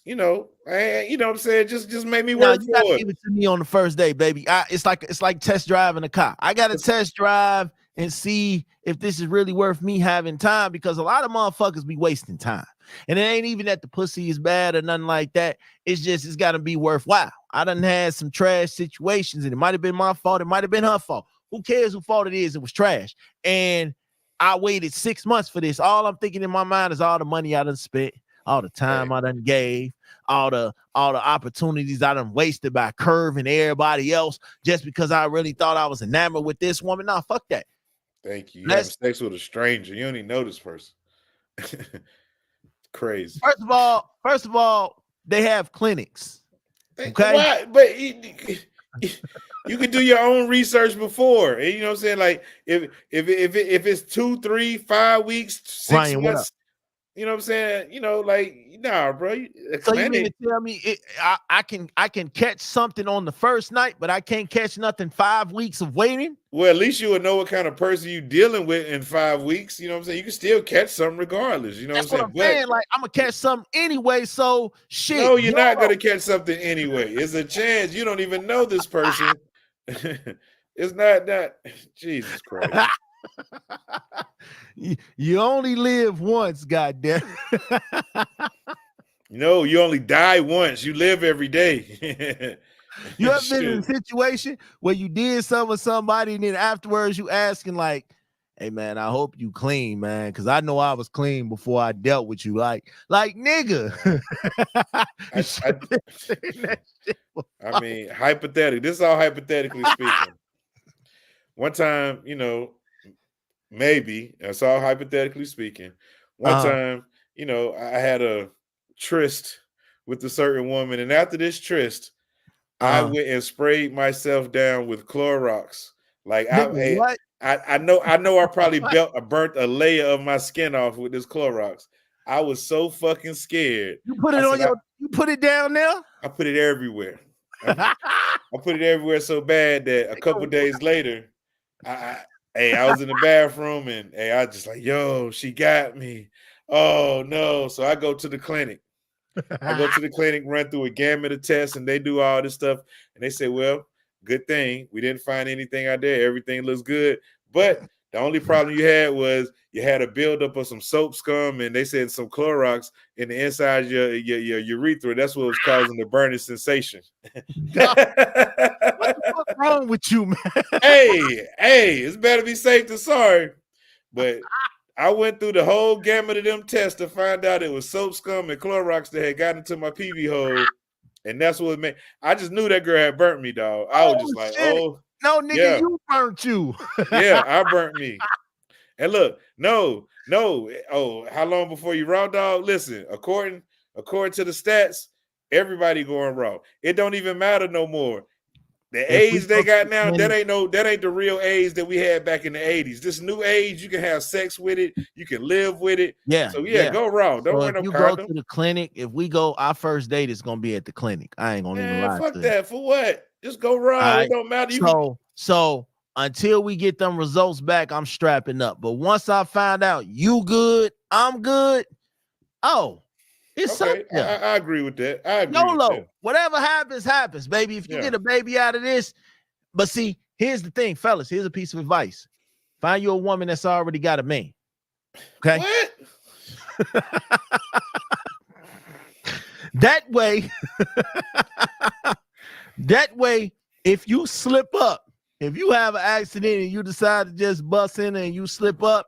you know what I'm saying? Just make me Now work you got to for it. give it to me on the first day, baby. It's like test driving a car. I got to test drive and see if this is really worth me having time, because a lot of motherfuckers be wasting time. And it ain't even that the pussy is bad or nothing like that. It's just it's got to be worthwhile. I done had some trash situations, and it might have been my fault. It might have been her fault. Who cares whose fault it is? It was trash. And I waited 6 months for this. All I'm thinking in my mind is all the money I done spent, all the time I done gave, all the opportunities I done wasted by curving everybody else just because I really thought I was enamored with this woman. Nah, fuck that. Thank you. You having sex with a stranger. You don't even know this person. Crazy. First of all, they have clinics. Okay. Why? But you can do your own research before. And you know what I'm saying? Like if it's 2, 3, 5 weeks, 6 Ryan, what up? months, you know what I'm saying? Like, nah, bro. So you mean to tell me I can catch something on the first night, but I can't catch nothing 5 weeks of waiting? Well, at least you would know what kind of person you dealing with in 5 weeks. You know what I'm saying? You can still catch something regardless. You know That's what what I'm I'm saying? saying. Like, I'm gonna catch something anyway. So shit. No, you're not gonna catch something anyway. It's a chance. You don't even know this person. It's not that. Jesus Christ. You only live once, goddamn. No, you only die once. You live every day. You ever been in a situation where you did something with somebody and then afterwards you asking like, hey man, I hope you clean, man, because I know I was clean before I dealt with you. Like nigga. I mean, hypothetically, this is all hypothetically speaking. One time, maybe that's all hypothetically speaking. One time, I had a tryst with a certain woman, and after this tryst, I went and sprayed myself down with Clorox. Like what? I know I probably burnt a layer of my skin off with this Clorox. I was so fucking scared. You put it you put it down there? I put it everywhere. I put it everywhere so bad that a couple days later, I was in the bathroom and I just like, yo, she got me. Oh no. So I go to the clinic. Run through a gamut of tests, and they do all this stuff. And they say, well, good thing we didn't find anything out there. Everything looks good. But the only problem you had was you had a buildup of some soap scum, and they said some Clorox in the inside of your urethra. That's what was causing the burning sensation. What the fuck wrong with you, man? Hey, it's better be safe than sorry. But I went through the whole gamut of them tests to find out it was soap scum and Clorox that had gotten into my PV hole. And that's what made. I just knew that girl had burnt me, dog. I was just like, shit. oh. No, nigga, yeah. You burnt you. Yeah, I burnt me. And look, no. Oh, how long before you raw, dog? Listen, according to the stats, everybody going raw. It don't even matter no more. The AIDS they got now, that ain't the real AIDS that we had back in the 80s. This new age, you can have sex with it, you can live with it. Yeah. So go raw. Don't wear no condom. Go to the clinic. If we go, our first date is gonna be at the clinic. I ain't gonna even lie. Fuck that. For what? Just go raw. It don't matter. So until we get them results back, I'm strapping up. But once I find out you good, I'm good. Oh, it's okay. I agree with that. I agree YOLO. with that. Whatever happens, baby. If you get a baby out of this, but see, here's the thing, fellas. Here's a piece of advice. Find you a woman that's already got a man. Okay. What? That way, If you slip up, if you have an accident and you decide to just bust in and you slip up,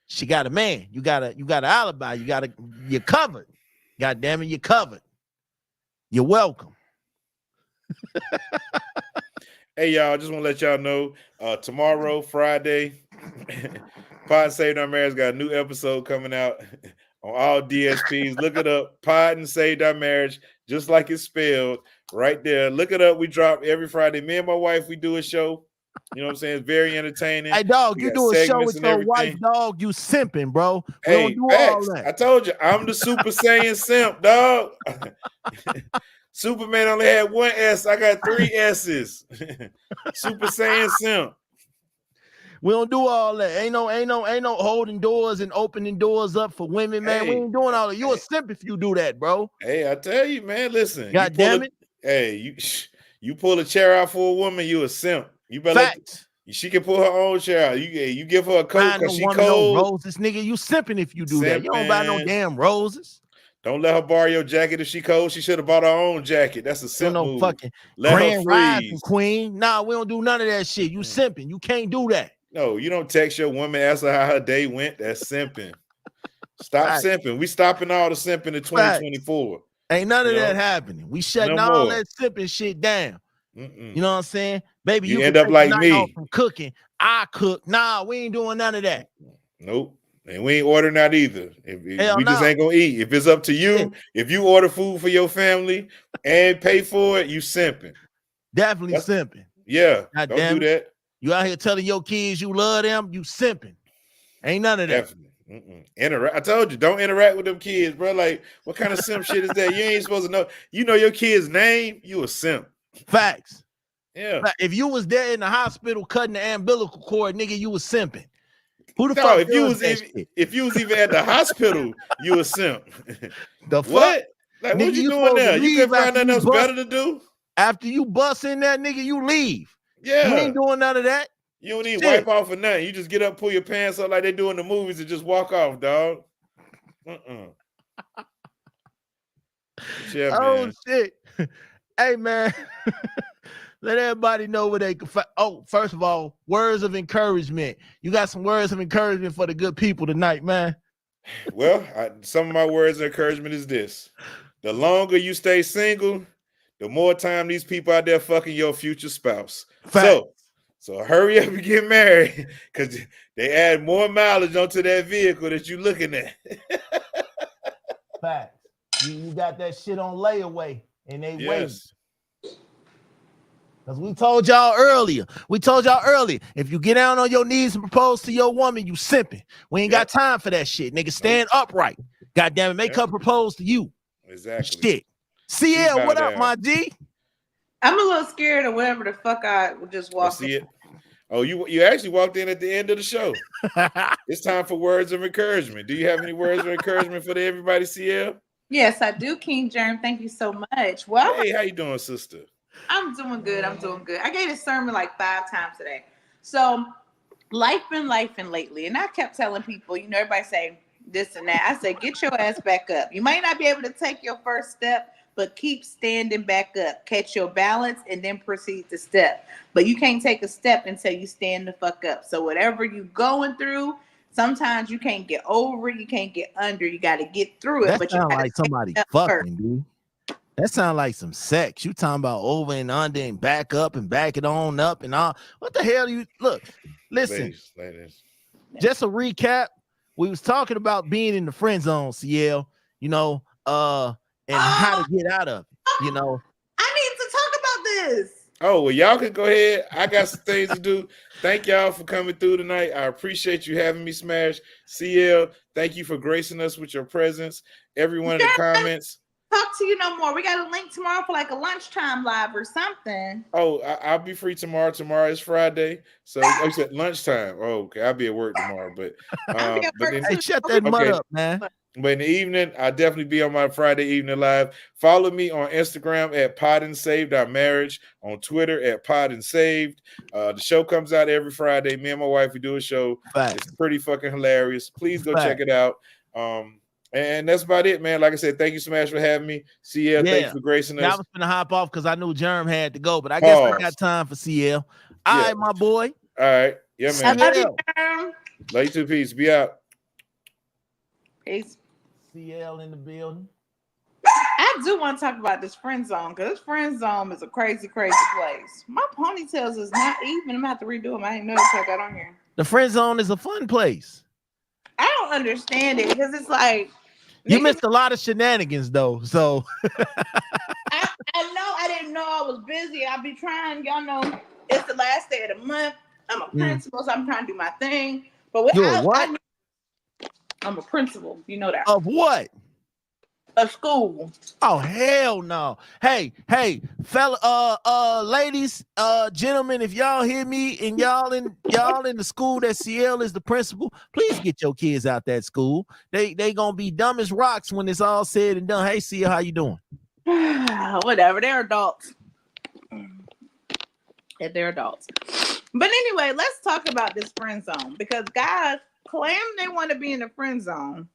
she got a man. You got an alibi. You're covered. God damn it, you're covered. You're welcome. Hey, y'all, just want to let y'all know tomorrow, Friday, Pod and Saved Our Marriage got a new episode coming out on all DSPs. Look it up, Pod and Saved Our Marriage, just like it's spelled right there. Look it up. We drop every Friday. Me and my wife, we do a show. You know what I'm saying? It's very entertaining. Hey, dog, We you got do a show segments with and your wife, everything. dog. You simping, bro. We Hey, don't do all facts. that. I told you, I'm the Super Saiyan simp, dog. Superman only had one S. I got 3 S's. Super Saiyan simp. We don't do all that. Ain't no holding doors and opening doors up for women, man. We ain't doing all that. You a simp if you do that, bro. Hey, I tell you, man. Listen, God damn it. Hey, you pull a chair out for a woman, you a simp. You better Facts. she can pull her own chair out. You give her a coat because she woman cold. No roses, nigga. You simping if you do that. You don't buy no damn roses. Don't let her borrow your jacket if she cold. She should have bought her own jacket. That's a simp move. Fucking let Grand her freeze. Rising queen. Nah, we don't do none of that shit. You simping. You can't do that. No, you don't text your woman, ask her how her day went. That's simping. Stop simping. We stopping all the simping in 2024. Ain't none of that happening. We shutting all that simping shit down. You know what I'm saying? Baby, you end up like me. From cooking. I cook. Nah, we ain't doing none of that. Nope. And we ain't ordering that either. We just ain't gonna eat. If it's up to you, if you order food for your family and pay for it, you simping. Definitely simping. Yeah. God don't do that. You out here telling your kids you love them, you simping. Ain't none of that. Definitely. I told you, don't interact with them kids, bro. Like, what kind of simp shit is that? You ain't supposed to know. You know your kid's name, you a simp. Facts. Yeah. If you was there in the hospital cutting the umbilical cord, nigga, you was simping. Who the no, fuck if you was even at the hospital, you a simp. The what? Fuck? Like, nigga, what you doing there? You couldn't find nothing else better to do? After you bust in that nigga, you leave. Yeah. You ain't doing none of that. You don't need wipe off or nothing. You just get up, pull your pants up like they do in the movies, and just walk off, dog. Yeah, man. Shit. Hey, man. Let everybody know where they can find. Oh, first of all, words of encouragement. You got some words of encouragement for the good people tonight, man. Well, some of my words of encouragement is this. The longer you stay single, the more time these people out there fucking your future spouse. Fact. So hurry up and get married because they add more mileage onto that vehicle that you're looking at. Fact. You got that shit on layaway and they wait. Because we told y'all earlier. If you get down on your knees and propose to your woman, you simping. We ain't got time for that shit. Nigga, stand upright. God damn it, make her propose to you. Exactly. Shit. CL, what up, my G? I'm a little scared of whatever the fuck I just walked in. Oh, you actually walked in at the end of the show. It's time for words of encouragement. Do you have any words of encouragement for everybody, CL? Yes, I do, King Germ. Thank you so much. Well, hey, how you doing, sister? I'm doing good. I gave a sermon like 5 times today. So life been lifing lately. And I kept telling people, everybody say this and that. I said, get your ass back up. You might not be able to take your first step, but keep standing back up. Catch your balance and then proceed to step. But you can't take a step until you stand the fuck up. So whatever you going through, sometimes you can't get over it. You can't get under. You got to get through it. That sound like somebody fucking, dude. That sound like some sex. You talking about over and under and back up and back it on up and all. What the hell you look? Listen, just a recap. We was talking about being in the friend zone, CL. And how to get out of it. I need to talk about this. Oh, well, y'all can go ahead. I got some things to do. Thank y'all for coming through tonight. I appreciate you having me, Smash. CL, thank you for gracing us with your presence. Everyone in the comments. Talk to you no more. We got a link tomorrow for like a lunchtime live or something. Oh, I'll be free tomorrow. Tomorrow is Friday. So I said lunchtime. Oh, okay. I'll be at work tomorrow. But shut that mud up, man. But in the evening, I'll definitely be on my Friday evening live. Follow me on Instagram at Pod and Saved Our Marriage, on Twitter at Pod and Saved. The show comes out every Friday. Me and my wife, we do a show. It's pretty fucking hilarious. Please go check it out. And that's about it, man. Like I said, thank you so much for having me. CL, thank you Yeah. for gracing Yeah, I us. was gonna hop off because I knew Germ had to go, but I guess I got Pause. time for CL. All Yeah. right, my boy. All right. Yeah, I man. love you, CL. Germ. Love you too. Peace. Be out. Peace. CL in the building. I do want to talk about this friend zone because this friend zone is a crazy, crazy place. My ponytails is not even. I'm gonna have to redo them. I didn't know I got on here. The friend zone is a fun place. I don't understand it because it's like You niggas. missed a lot of shenanigans though. So I know I didn't know I was busy. I be trying. Y'all know it's the last day of the month. I'm a principal, so I'm trying to do my thing. But you're what? I'm a principal. You know that. Of what? A school. Oh hell no. Hey, fella, ladies, gentlemen, if y'all hear me and y'all in the school that CL is the principal, please get your kids out that school. They gonna be dumb as rocks when it's all said and done. Hey CL, how you doing? Whatever, they're adults. If they're adults. But anyway, let's talk about this friend zone because guys claim they want to be in the friend zone.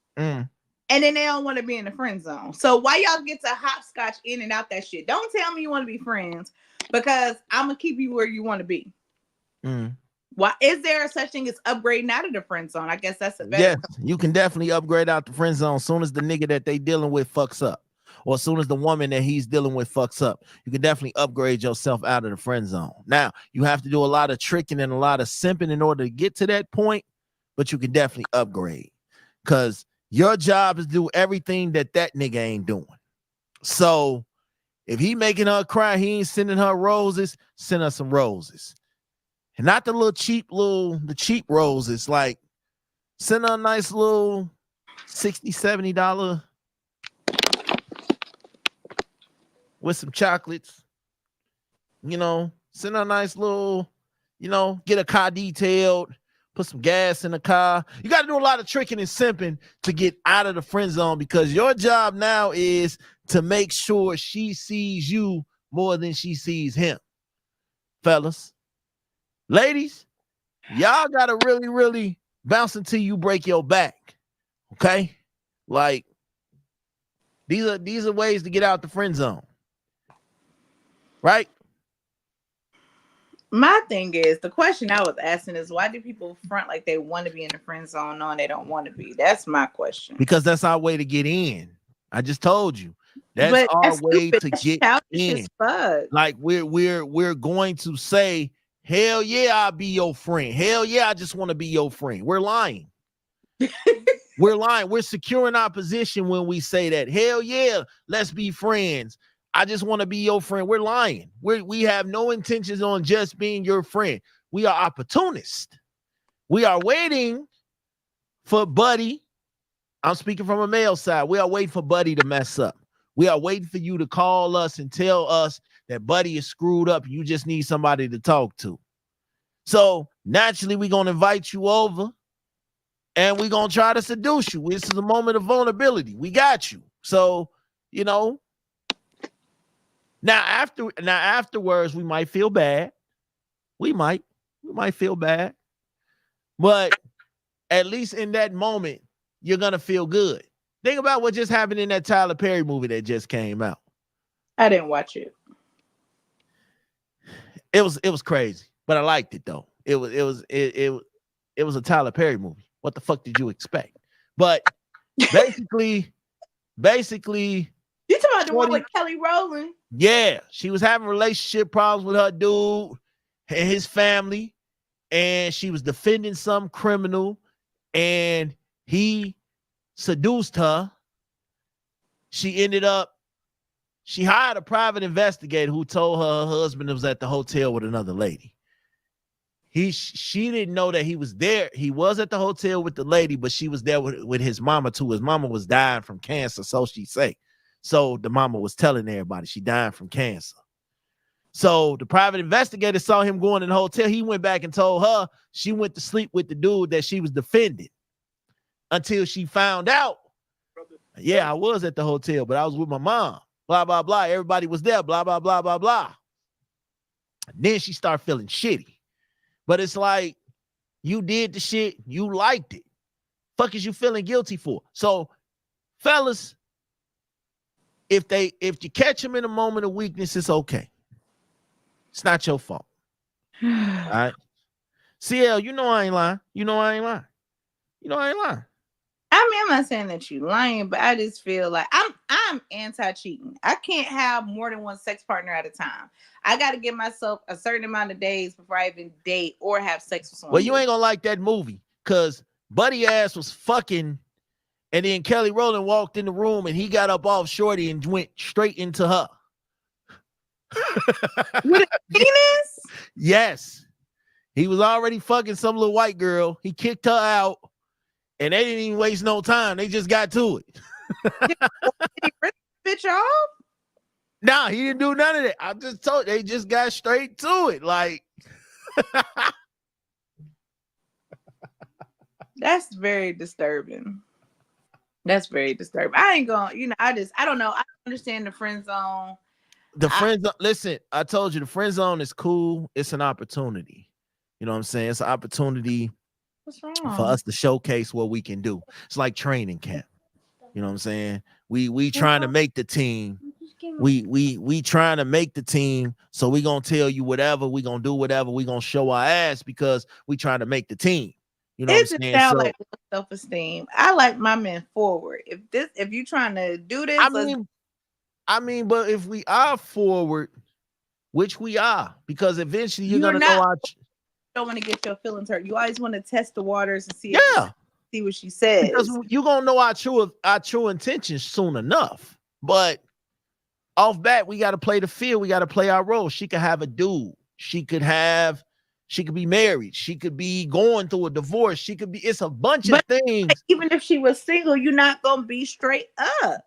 And then they don't want to be in the friend zone. So why y'all get to hopscotch in and out that shit? Don't tell me you want to be friends because I'm gonna keep you where you want to be. Why is there such thing as upgrading out of the friend zone? I guess that's a better. Yes, you can definitely upgrade out the friend zone as soon as the nigga that they dealing with fucks up, or as soon as the woman that he's dealing with fucks up. You can definitely upgrade yourself out of the friend zone. Now you have to do a lot of tricking and a lot of simping in order to get to that point, but you can definitely upgrade because your job is to do everything that nigga ain't doing. So if he making her cry, he ain't sending her roses, send her some roses. And not the cheap roses. Like send her a nice little $60, $70 with some chocolates. You know, send her a nice little, get a car detailed. Put some gas in the car. You got to do a lot of tricking and simping to get out of the friend zone because your job now is to make sure she sees you more than she sees him. Fellas, ladies, y'all got to really, really bounce until you break your back. Okay? Like, these are ways to get out the friend zone. Right? My thing is, the question I was asking is why do people front like they want to be in the friend zone knowing they don't want to be? That's my question. Because that's our way to get in. I just told you. That's our way to get in. Like we're going to say, hell yeah, I'll be your friend. Hell yeah, I just want to be your friend. We're lying. We're lying. We're securing our position when we say that. Hell yeah, let's be friends. I just want to be your friend. We're lying. We have no intentions on just being your friend. We are opportunists. We are waiting for Buddy. I'm speaking from a male side. We are waiting for Buddy to mess up. We are waiting for you to call us and tell us that Buddy is screwed up. You just need somebody to talk to. So naturally, we're going to invite you over and we're going to try to seduce you. This is a moment of vulnerability. We got you. So, now afterwards, we might feel bad. We might feel bad. But at least in that moment, you're going to feel good. Think about what just happened in that Tyler Perry movie that just came out. I didn't watch it. It was crazy, but I liked it though. It was a Tyler Perry movie. What the fuck did you expect? But basically, you talking about the one with Kelly Rowland? Yeah, she was having relationship problems with her dude and his family, and she was defending some criminal, and he seduced her. She hired a private investigator who told her husband was at the hotel with another lady. She didn't know that he was there. He was at the hotel with the lady, but she was there with his mama too. His mama was dying from cancer, so she say. So the mama was telling everybody she died from cancer. So the private investigator saw him going in the hotel. He went back and told her she went to sleep with the dude that she was defending until she found out. Yeah, I was at the hotel, but I was with my mom. Blah, blah, blah. Everybody was there. Blah, blah, blah, blah, blah. And then she started feeling shitty. But it's like, you did the shit. You liked it. Fuck is you feeling guilty for? So fellas, if you catch them in a moment of weakness, it's okay. It's not your fault. All right. CL, you know I ain't lying. You know I ain't lying. I mean, I'm not saying that you lying, but I just feel like I'm anti-cheating. I can't have more than one sex partner at a time. I got to give myself a certain amount of days before I even date or have sex with someone. Well, you ain't gonna like that movie because Buddy Ass was fucking, and then Kelly Rowland walked in the room and he got up off Shorty and went straight into her. With a penis? Yes. He was already fucking some little white girl. He kicked her out. And they didn't even waste no time. They just got to it. Did he rip the bitch off? Nah, he didn't do none of that. I just told you, they just got straight to it. Like, that's very disturbing. That's very disturbing. I ain't going, I don't know. I understand the friend zone. The friend zone, listen, I told you the friend zone is cool. It's an opportunity. You know what I'm saying? It's an opportunity. What's wrong? For us to showcase what we can do. It's like training camp. You know what I'm saying? We trying to make the team. We trying to make the team. So we gonna tell you whatever. We gonna do whatever. We gonna show our ass because we trying to make the team. You know what I'm saying? Sound like self-esteem. I like my men forward. If you trying to do this, I mean, but if we are forward, which we are, because eventually you're gonna know our. Don't want to get your feelings hurt. You always want to test the waters and see see what she says. Because you're gonna know our true intentions soon enough. But off bat, we got to play the field. We got to play our role. She could have a dude. She could be married. She could be going through a divorce. It's a bunch of things. Even if she was single, you're not gonna be straight up.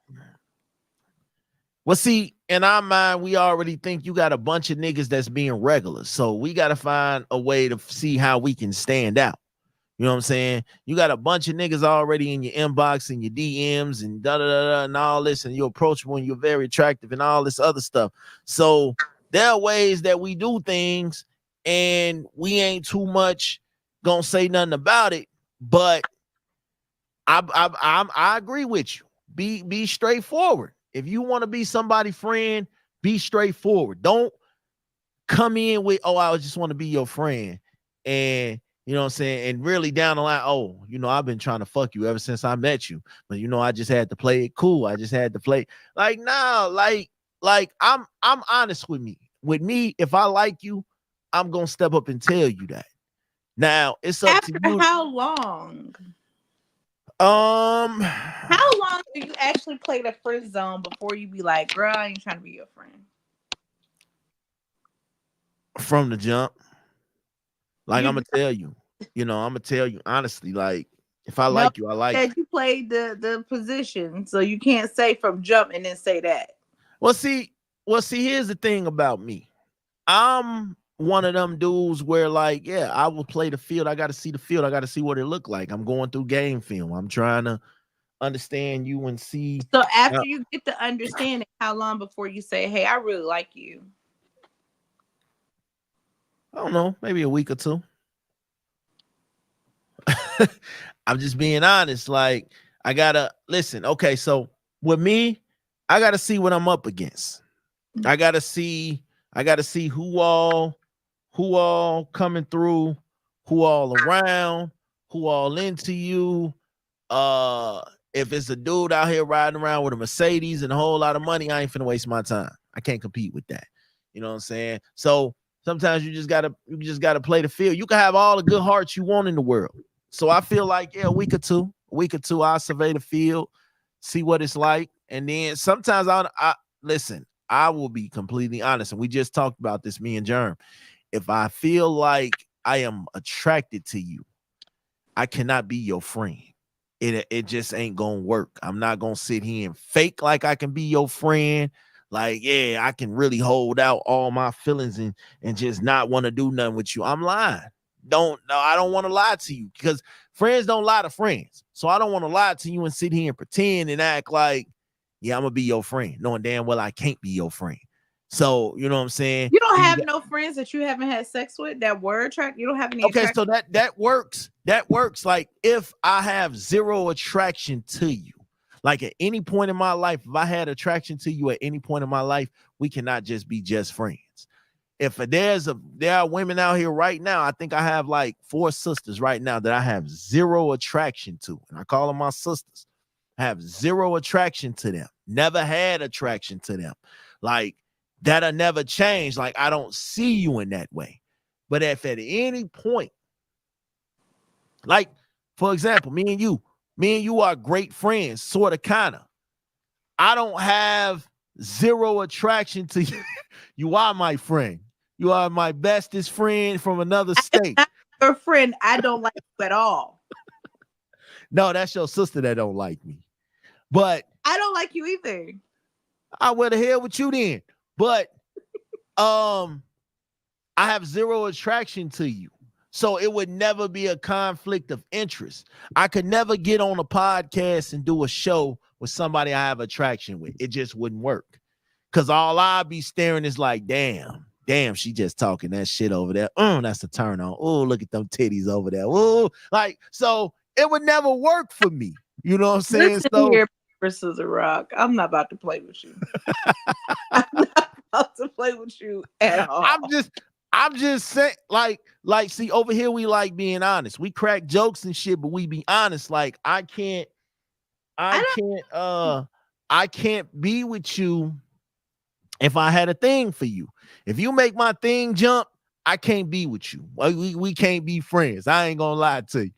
Well, see, in our mind, we already think you got a bunch of niggas that's being regular. So we got to find a way to see how we can stand out. You know what I'm saying? You got a bunch of niggas already in your inbox and your DMs and da-da-da-da and all this, and you're approachable and you're very attractive and all this other stuff. So there are ways that we do things and we ain't too much gonna say nothing about it. But I agree with you. Be straightforward. If you want to be somebody's friend, be straightforward. Don't come in with, I just want to be your friend. And, you know what I'm saying? And really down the line, I've been trying to fuck you ever since I met you. But, I just had to play it cool. I just had to play. Like, no, like I'm honest with me. With me, if I like you, I'm going to step up and tell you that. Now, it's up to you. How long? How long do you actually play the friend zone before you be like, girl, I ain't trying to be your friend? From the jump. Like, I'm gonna tell you, I'm gonna tell you honestly, like, if I like you, I like you. You played the position, so you can't say from jump and then say that. Well, see, here's the thing about me. I'm one of them dudes where, like, yeah, I will play the field. I got to see the field. I got to see what it look like. I'm going through game film. I'm trying to understand you and see. So after you get the understanding, how long before you say, hey, I really like you? I don't know, maybe a week or two. I'm just being honest. Like, I gotta listen. Okay, so with me, I gotta see what I'm up against. I gotta see who all coming through, who all around, who all into you. If it's a dude out here riding around with a Mercedes and a whole lot of money, I ain't finna waste my time. I can't compete with that. You know what I'm saying? So sometimes you just gotta play the field. You can have all the good hearts you want in the world. So I feel like, yeah, a week or two, I'll survey the field, see what it's like. And then sometimes I listen, I will be completely honest. And we just talked about this, me and Germ. If I feel like I am attracted to you, I cannot be your friend. It just ain't gonna work. I'm not gonna sit here and fake like I can be your friend. Like, yeah, I can really hold out all my feelings and just not want to do nothing with you. I'm lying. I don't want to lie to you because friends don't lie to friends. So I don't want to lie to you and sit here and pretend and act like, yeah, I'm gonna be your friend, knowing damn well I can't be your friend. So you know what I'm saying? You don't have no friends that you haven't had sex with that were attracted. You don't have any. Okay, so that works. That works. Like if I have zero attraction to you, Like at any point in my life, if I had attraction to you at any point in my life, we cannot just be just friends. If there are women out here right now, I think I have like 4 sisters right now that I have zero attraction to. And I call them my sisters. I have zero attraction to them. Never had attraction to them. Like that'll never change. Like I don't see you in that way. But if at any point, like for example, me and you are great friends, sort of, kind of. I don't have zero attraction to you. You are my friend. You are my bestest friend from another state. Your friend, I don't like you at all. No, that's your sister that don't like me. But I don't like you either. I went to hell with you then. But I have zero attraction to you. So it would never be a conflict of interest. I could never get on a podcast and do a show with somebody I have attraction with. It just wouldn't work. Because all I'd be staring is like, damn, she just talking that shit over there. That's a turn on. Oh, look at them titties over there. Oh, like, so it would never work for me. You know what I'm saying? Listen so here, versus a rock. I'm not about to play with you. I'm not about to play with you at all. I'm just saying, like, see, over here we like being honest. We crack jokes and shit, but we be honest. Like, I can't be with you if I had a thing for you. If you make my thing jump, I can't be with you. We can't be friends. I ain't gonna lie to you.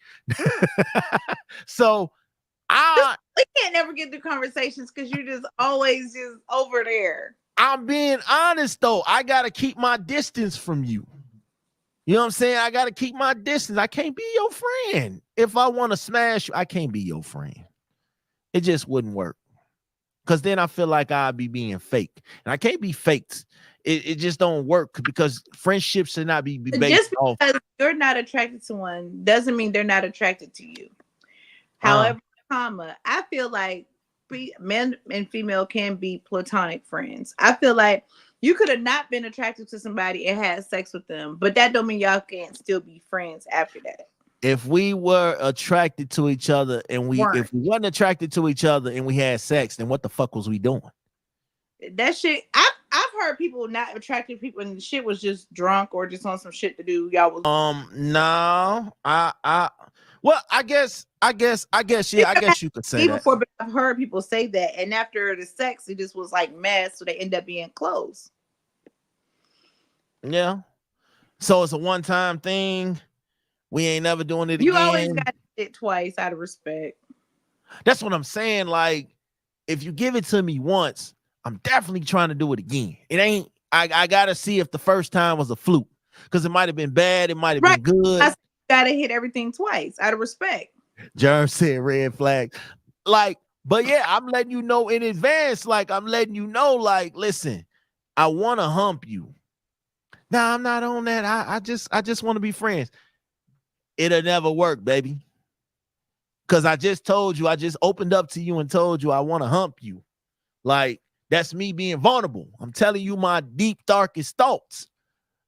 So we can't never get through conversations because you're just always just over there. I'm being honest though. I gotta keep my distance from you. You know what I'm saying? I gotta keep my distance. I can't be your friend. If I want to smash you, I can't be your friend. It just wouldn't work. Because then I feel like I'd be being fake. And I can't be faked. It just don't work because friendships should not be based just off. because you're not attracted to one doesn't mean they're not attracted to you. However, I feel like men and female can be platonic friends. I feel like you could have not been attracted to somebody and had sex with them, but that don't mean y'all can't still be friends after that. If we were attracted to each other and if we wasn't attracted to each other and we had sex, then what the fuck was we doing? That shit, I've heard people not attracted to people and the shit was just drunk or just on some shit to do. Y'all was no, well, I guess, yeah, I guess you could say that. But I've heard people say that, and after the sex, it just was like mad, so they end up being close. Yeah, so it's a one-time thing. We ain't never doing it you again. You always got to it twice out of respect. That's what I'm saying. Like, if you give it to me once, I'm definitely trying to do it again. It ain't. I gotta see if the first time was a fluke because it might have been bad. It might have been good. I gotta hit everything twice out of respect. Jerm said red flag. Like, but yeah, I'm letting you know in advance. Like, I'm letting you know. Like, listen, I want to hump you. Nah, I'm not on that. I just want to be friends. It'll never work, baby. Because I just told you, I just opened up to you and told you I want to hump you. Like, that's me being vulnerable. I'm telling you my deep, darkest thoughts.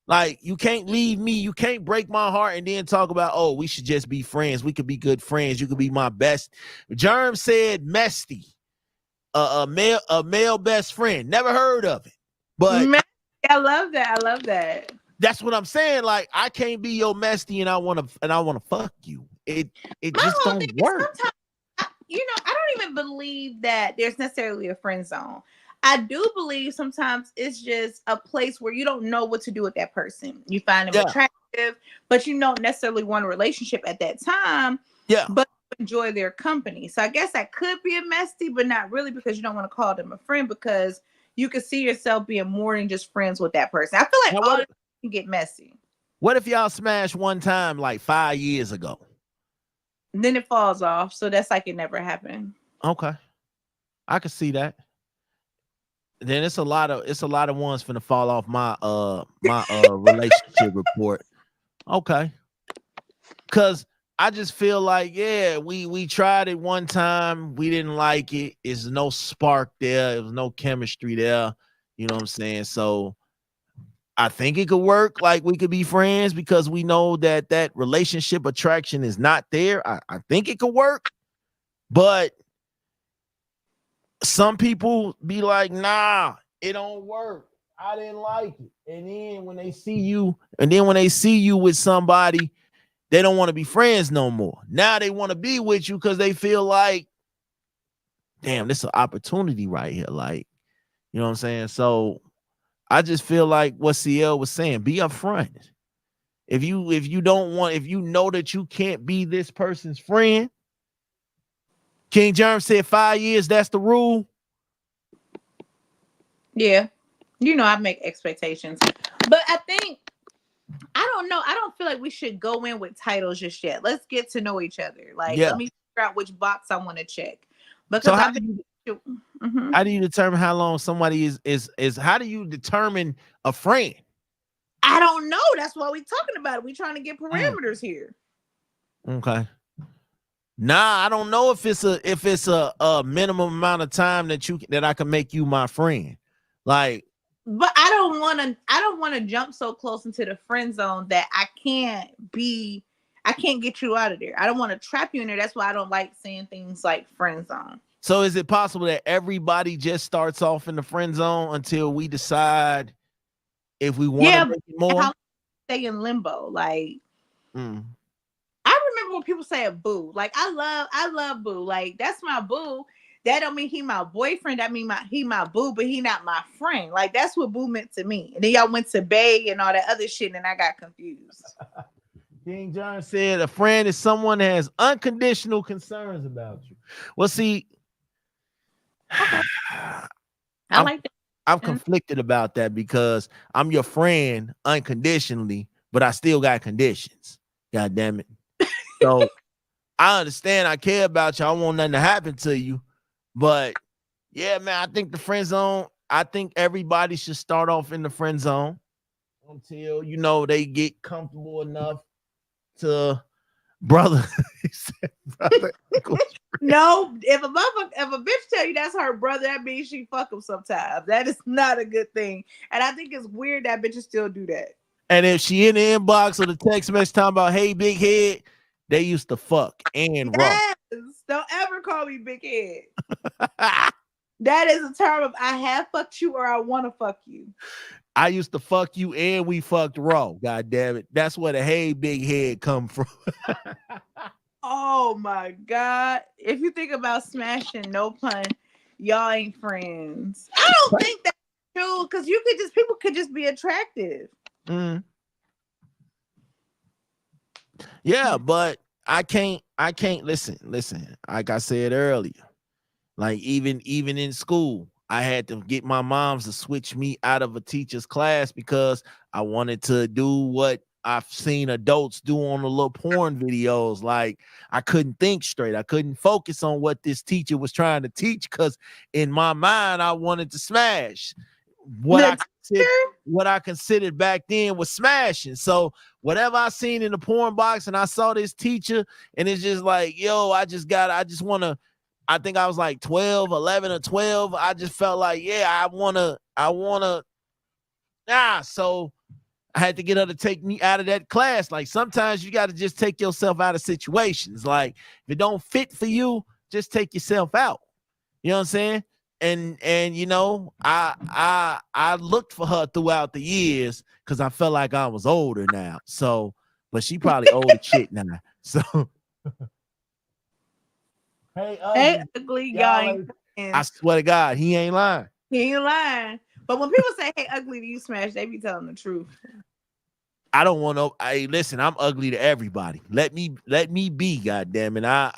Like, you can't leave me. You can't break my heart and then talk about, oh, we should just be friends. We could be good friends. You could be my best. Germ said mesty. A male best friend. Never heard of it. But I love that. I love that. That's what I'm saying. Like, I can't be your mesty and I want to fuck you. It just don't work. Sometimes, I don't even believe that there's necessarily a friend zone. I do believe sometimes it's just a place where you don't know what to do with that person. You find them attractive, but you don't necessarily want a relationship at that time. Yeah. But enjoy their company. So I guess that could be a mesty, but not really because you don't want to call them a friend because you could see yourself being more than just friends with that person. I feel like all this can get messy. What if y'all smashed one time like 5 years ago? And then it falls off. So that's like it never happened. Okay. I could see that. Then it's a lot of ones finna fall off my relationship report. Okay. Cause I just feel like, yeah, we tried it one time, we didn't like it. There's no spark there, there was no chemistry there. You know what I'm saying? So I think it could work, like we could be friends because we know that relationship attraction is not there. I think it could work, but some people be like, nah, it don't work. I didn't like it. And then when they see you with somebody, they don't want to be friends no more. Now they want to be with you because they feel like, damn, this is an opportunity right here. Like, you know what I'm saying? So I just feel like what CL was saying, be upfront. If you don't want, if you know that you can't be this person's friend, King Germ said 5 years, that's the rule. Yeah. I make expectations. But I don't know. I don't feel like we should go in with titles just yet. Let's get to know each other. Like, Yeah. let me figure out which box I want to check. So Because I think how do you determine how long somebody is how do you determine a friend? I don't know. That's why we talking about it. We trying to get parameters here. Okay. Nah, I don't know if it's a minimum amount of time that I can make you my friend. Like, but I don't want to jump so close into the friend zone that I can't get you out of there. I don't want to trap you in there. That's why I don't like saying things like friend zone. So is it possible that everybody just starts off in the friend zone until we decide if we want to make it more? How stay in limbo? Like, I remember when people say a boo. Like, I love boo. Like, that's my boo. That don't mean he my boyfriend. That mean he my boo, but he not my friend. Like, that's what boo meant to me. And then y'all went to Bay and all that other shit, and I got confused. King John said a friend is someone that has unconditional concerns about you. Well, see, okay. I like that. I'm conflicted about that because I'm your friend unconditionally, but I still got conditions. God damn it. So I understand I care about you. I want nothing to happen to you. But yeah, man, I think the friend zone, I think everybody should start off in the friend zone until, they get comfortable enough to brother. He said, brother. No, if a bitch tell you that's her brother, that means she fuck him sometimes. That is not a good thing. And I think it's weird that bitches still do that. And if she in the inbox or the text message talking about, hey, big head, they used to fuck and rough. Don't ever call me big head. That is a term of I have fucked you or I want to fuck you. I used to fuck you and we fucked raw. God damn it. That's where the hey big head come from. Oh my God. If you think about smashing, no pun, y'all ain't friends. I don't think that's true because people could just be attractive. Yeah, but I can't listen. Like I said earlier, like even in school, I had to get my moms to switch me out of a teacher's class because I wanted to do what I've seen adults do on the little porn videos. Like, I couldn't think straight. I couldn't focus on what this teacher was trying to teach because in my mind, I wanted to smash. What I considered back then was smashing. So whatever I seen in the porn box and I saw this teacher and it's just like, yo, I want to, I think I was like 12, 11 or 12. I just felt like, yeah, I want to. So I had to get her to take me out of that class. Like, sometimes you got to just take yourself out of situations. Like, if it don't fit for you, just take yourself out. You know what I'm saying? And I looked for her throughout the years because I felt like I was older now. So, but she probably old as shit now. So, hey, ugly guy. I swear to God, he ain't lying. He ain't lying. But when people say, "Hey, ugly," do you smash? They be telling the truth. I don't want to. Hey, listen, I'm ugly to everybody. Let me be. God damn it. Nope.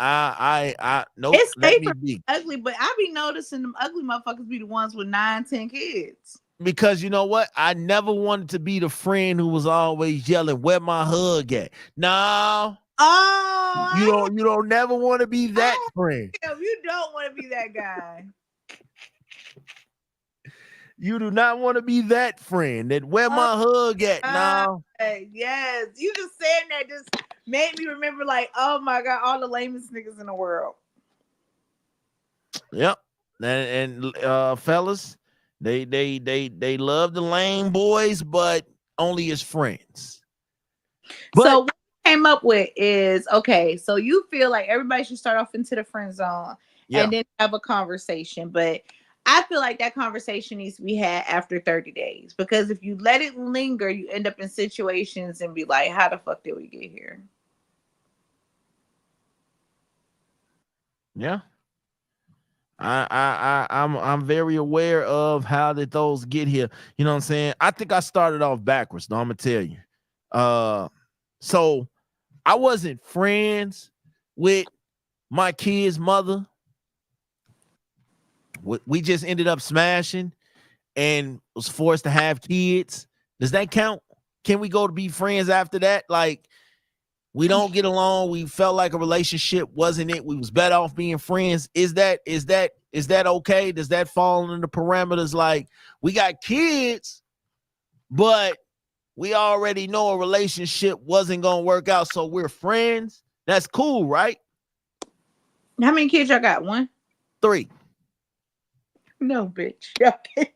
It's let me be ugly, but I be noticing them ugly motherfuckers be the ones with 9, 10 kids. Because you know what? I never wanted to be the friend who was always yelling, "Where my hug at?" No. Oh, you don't never want to be that friend. You don't want to be that guy. You do not want to be that friend that where my hug at. No. Yes. You just saying that just made me remember, like, oh my God, all the lamest niggas in the world. Yep. And fellas, they love the lame boys, but only as friends. So what I came up with is, okay, so you feel like everybody should start off into the friend zone. Yeah. and then have a conversation. But I feel like that conversation needs to be had after 30 days, because if you let it linger, you end up in situations and be like, how the fuck did we get here? Yeah. I'm very aware of how did those get here. You know what I'm saying? I think I started off backwards, though. I'm gonna tell you. So I wasn't friends with my kid's mother. We just ended up smashing and was forced to have kids. Does that count? Can we go to be friends after that? Like, we don't get along. We felt like a relationship wasn't it. We was better off being friends. Is that okay? Does that fall in the parameters? Like, we got kids, but we already know a relationship wasn't gonna work out, so we're friends. That's cool, right? How many kids y'all got? One? 3. No, bitch. Okay.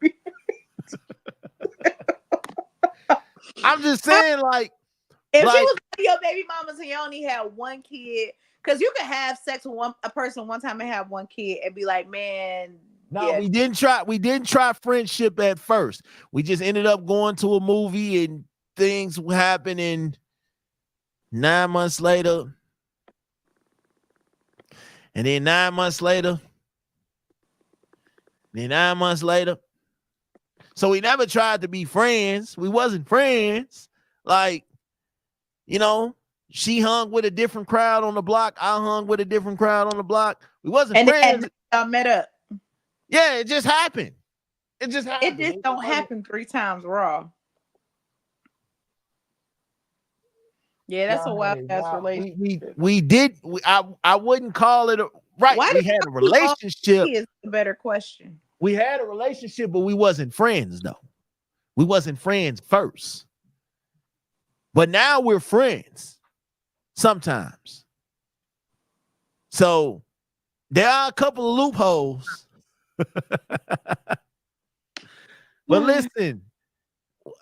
I'm just saying, like, If she was your baby mamas and you only had one kid, because you could have sex with a person one time and have one kid and be like, man. No, yeah. We didn't try friendship at first. We just ended up going to a movie and things happened, and 9 months later, and then 9 months later, then 9 months later. So we never tried to be friends. We wasn't friends. Like, you know, she hung with a different crowd on the block. I hung with a different crowd on the block. We wasn't friends. And y'all met up. Yeah, it just happened. It just happened. It just don't happen 3 times raw. Yeah, that's a wild ass relationship. I wouldn't call it right. Why we had a relationship. Is a better question. We had a relationship, but we wasn't friends though. We wasn't friends first. But now we're friends sometimes. So there are a couple of loopholes. But listen,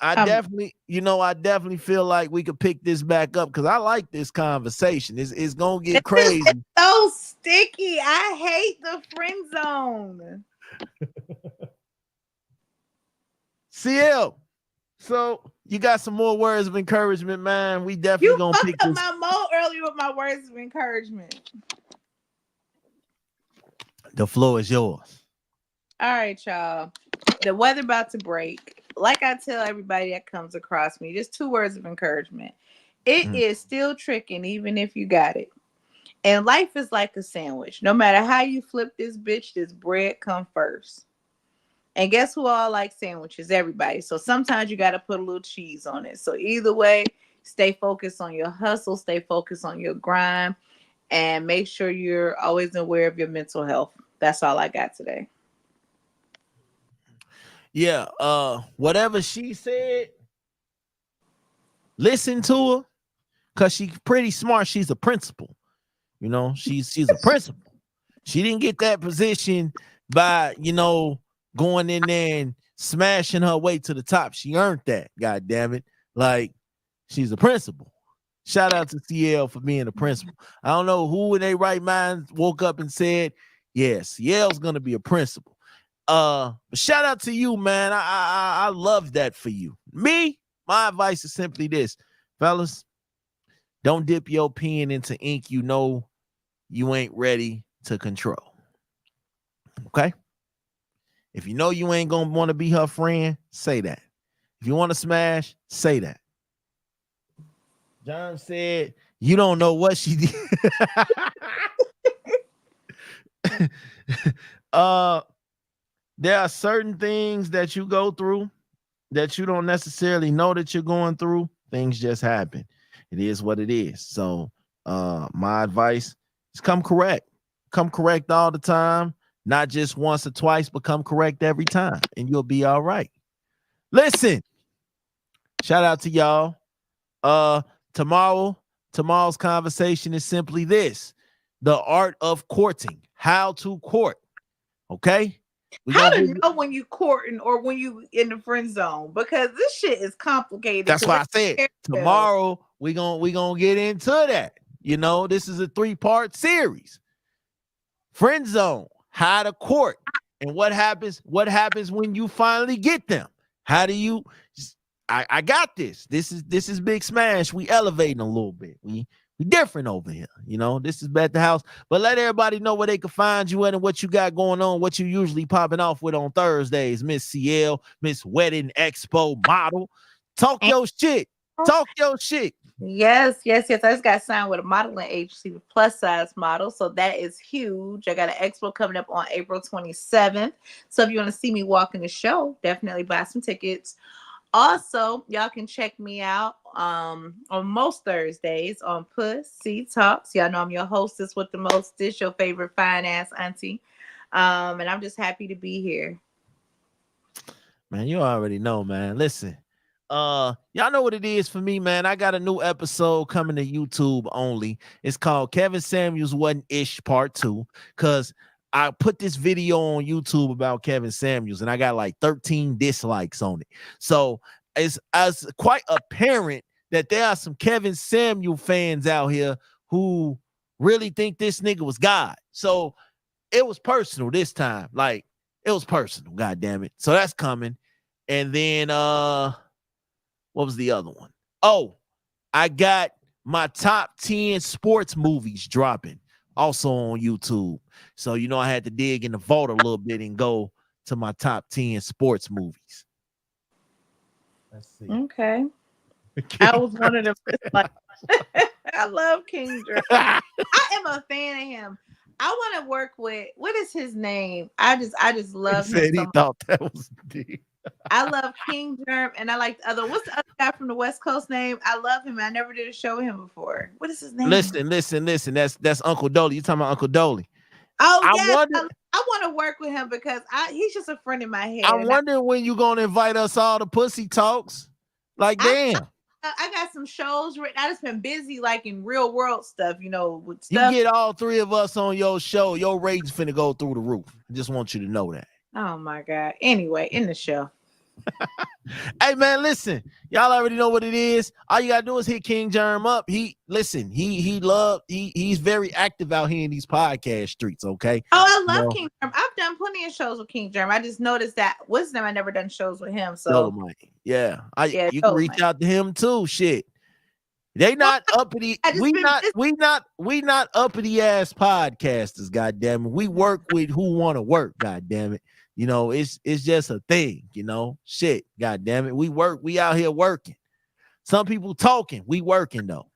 I definitely feel like we could pick this back up because I like this conversation. It's gonna get crazy. It's so sticky. I hate the friend zone. CL, so you got some more words of encouragement, man. We definitely gonna pick this. You fucked up my mode earlier with my words of encouragement. The floor is yours. All right, y'all. The weather about to break. Like I tell everybody that comes across me, just 2 words of encouragement. It is still tricking, even if you got it. And life is like a sandwich. No matter how you flip this bitch, this bread come first. And guess who all like sandwiches? Everybody. So sometimes you got to put a little cheese on it. So either way, stay focused on your hustle, stay focused on your grind, and make sure you're always aware of your mental health. That's all I got today. Yeah, whatever she said, listen to her, because she's pretty smart. She's a principal. You know, she's a principal. She didn't get that position by, going in there and smashing her way to the top. She earned that, god damn it. Like, she's a principal. Shout out to CL for being a principal. I don't know who in their right mind woke up and said, yeah, CL's gonna be a principal. But shout out to you, man. I love that for you. Me, my advice is simply this, fellas. Don't dip your pen into ink you know you ain't ready to control. Okay? If you know you ain't gonna want to be her friend, say that. If you want to smash, say that. John said, you don't know what she did. There are certain things that you go through that you don't necessarily know that you're going through. Things just happen. It is what it is. So my advice is come correct. Come correct all the time. Not just once or twice, but come correct every time. And you'll be all right. Listen. Shout out to y'all. Tomorrow's conversation is simply this. The art of courting. How to court. Okay? How to know when you courting or when you in the friend zone, because this shit is complicated. That's why I said tomorrow we gonna get into that. This is a 3-part series. Friend zone, how to court, and what happens when you finally get them. How do you I got this. This is Big Smash. We elevating a little bit. We different over here. You know, this is Bet the House. But let everybody know where they can find you at and what you got going on, what you usually popping off with on Thursdays. Miss CL, Miss Wedding Expo model. Talk your shit. Talk your shit. Yes. I just got signed with a modeling agency with plus size models. So that is huge. I got an expo coming up on April 27th. So if you want to see me walking the show, definitely buy some tickets. Also, y'all can check me out on most Thursdays on Pussy Talks. Y'all know I'm your hostess with the mostest, your favorite fine ass auntie. And I'm just happy to be here. Man, you already know, man. Listen. Y'all know what it is for me, man. I got a new episode coming to YouTube only. It's called Kevin Samuels Wasn't Ish Part 2. Cause I put this video on YouTube about Kevin Samuels and I got like 13 dislikes on it. So it's quite apparent that there are some Kevin Samuel fans out here who really think this nigga was God. So it was personal this time. Like, it was personal, god damn it. So that's coming. And then what was the other one? Oh, I got my top 10 sports movies dropping also on YouTube. So, you know, I had to dig in the vault a little bit and go to my top 10 sports movies. Let's see. Okay. I was one of them. Like, I love King Drum. I am a fan of him. I want to work with, what is his name? I just love him. He thought that was deep. I love King Germ, and I like the other. What's the other guy from the West Coast name? I love him. I never did a show with him before. What is his name? Listen. That's Uncle Dolly. You talking about Uncle Dolly? Oh, yes. I want to work with him because he's just a friend in my head. I'm wondering when you gonna invite us all to Pussy Talks. Like, damn. I got some shows written. I just been busy, like in real world stuff, you know, with stuff. You get all three of us on your show, your ratings finna go through the roof. I just want you to know that. Oh my God. Anyway, in the show. Hey man, listen, y'all already know what it is. All you gotta do is hit King Germ up. He's very active out here in these podcast streets. Okay. Oh, I love King Germ. I've done plenty of shows with King Germ. I just noticed that wisdom. I never done shows with him. So yeah, you can reach out to him too. Shit, they not uppity. We not uppity ass podcasters. God damn it, we work with who want to work. God damn it. You know, it's just a thing, you know. Shit, god damn it. We out here working. Some people talking, we working though.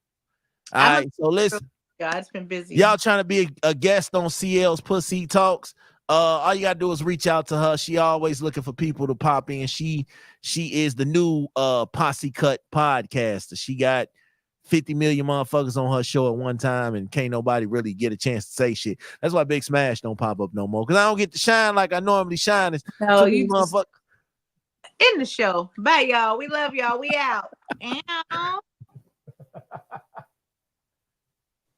All right, so listen. God's been busy. Y'all trying to be a guest on CL's Pussy Talks. All you gotta do is reach out to her. She always looking for people to pop in. She is the new Posse Cut podcaster. She got 50 million motherfuckers on her show at one time and can't nobody really get a chance to say shit. That's why Big Smash don't pop up no more, because I don't get to shine like I normally shine. No, you motherfucker in the show. Bye, y'all. We love y'all. We out. Ow.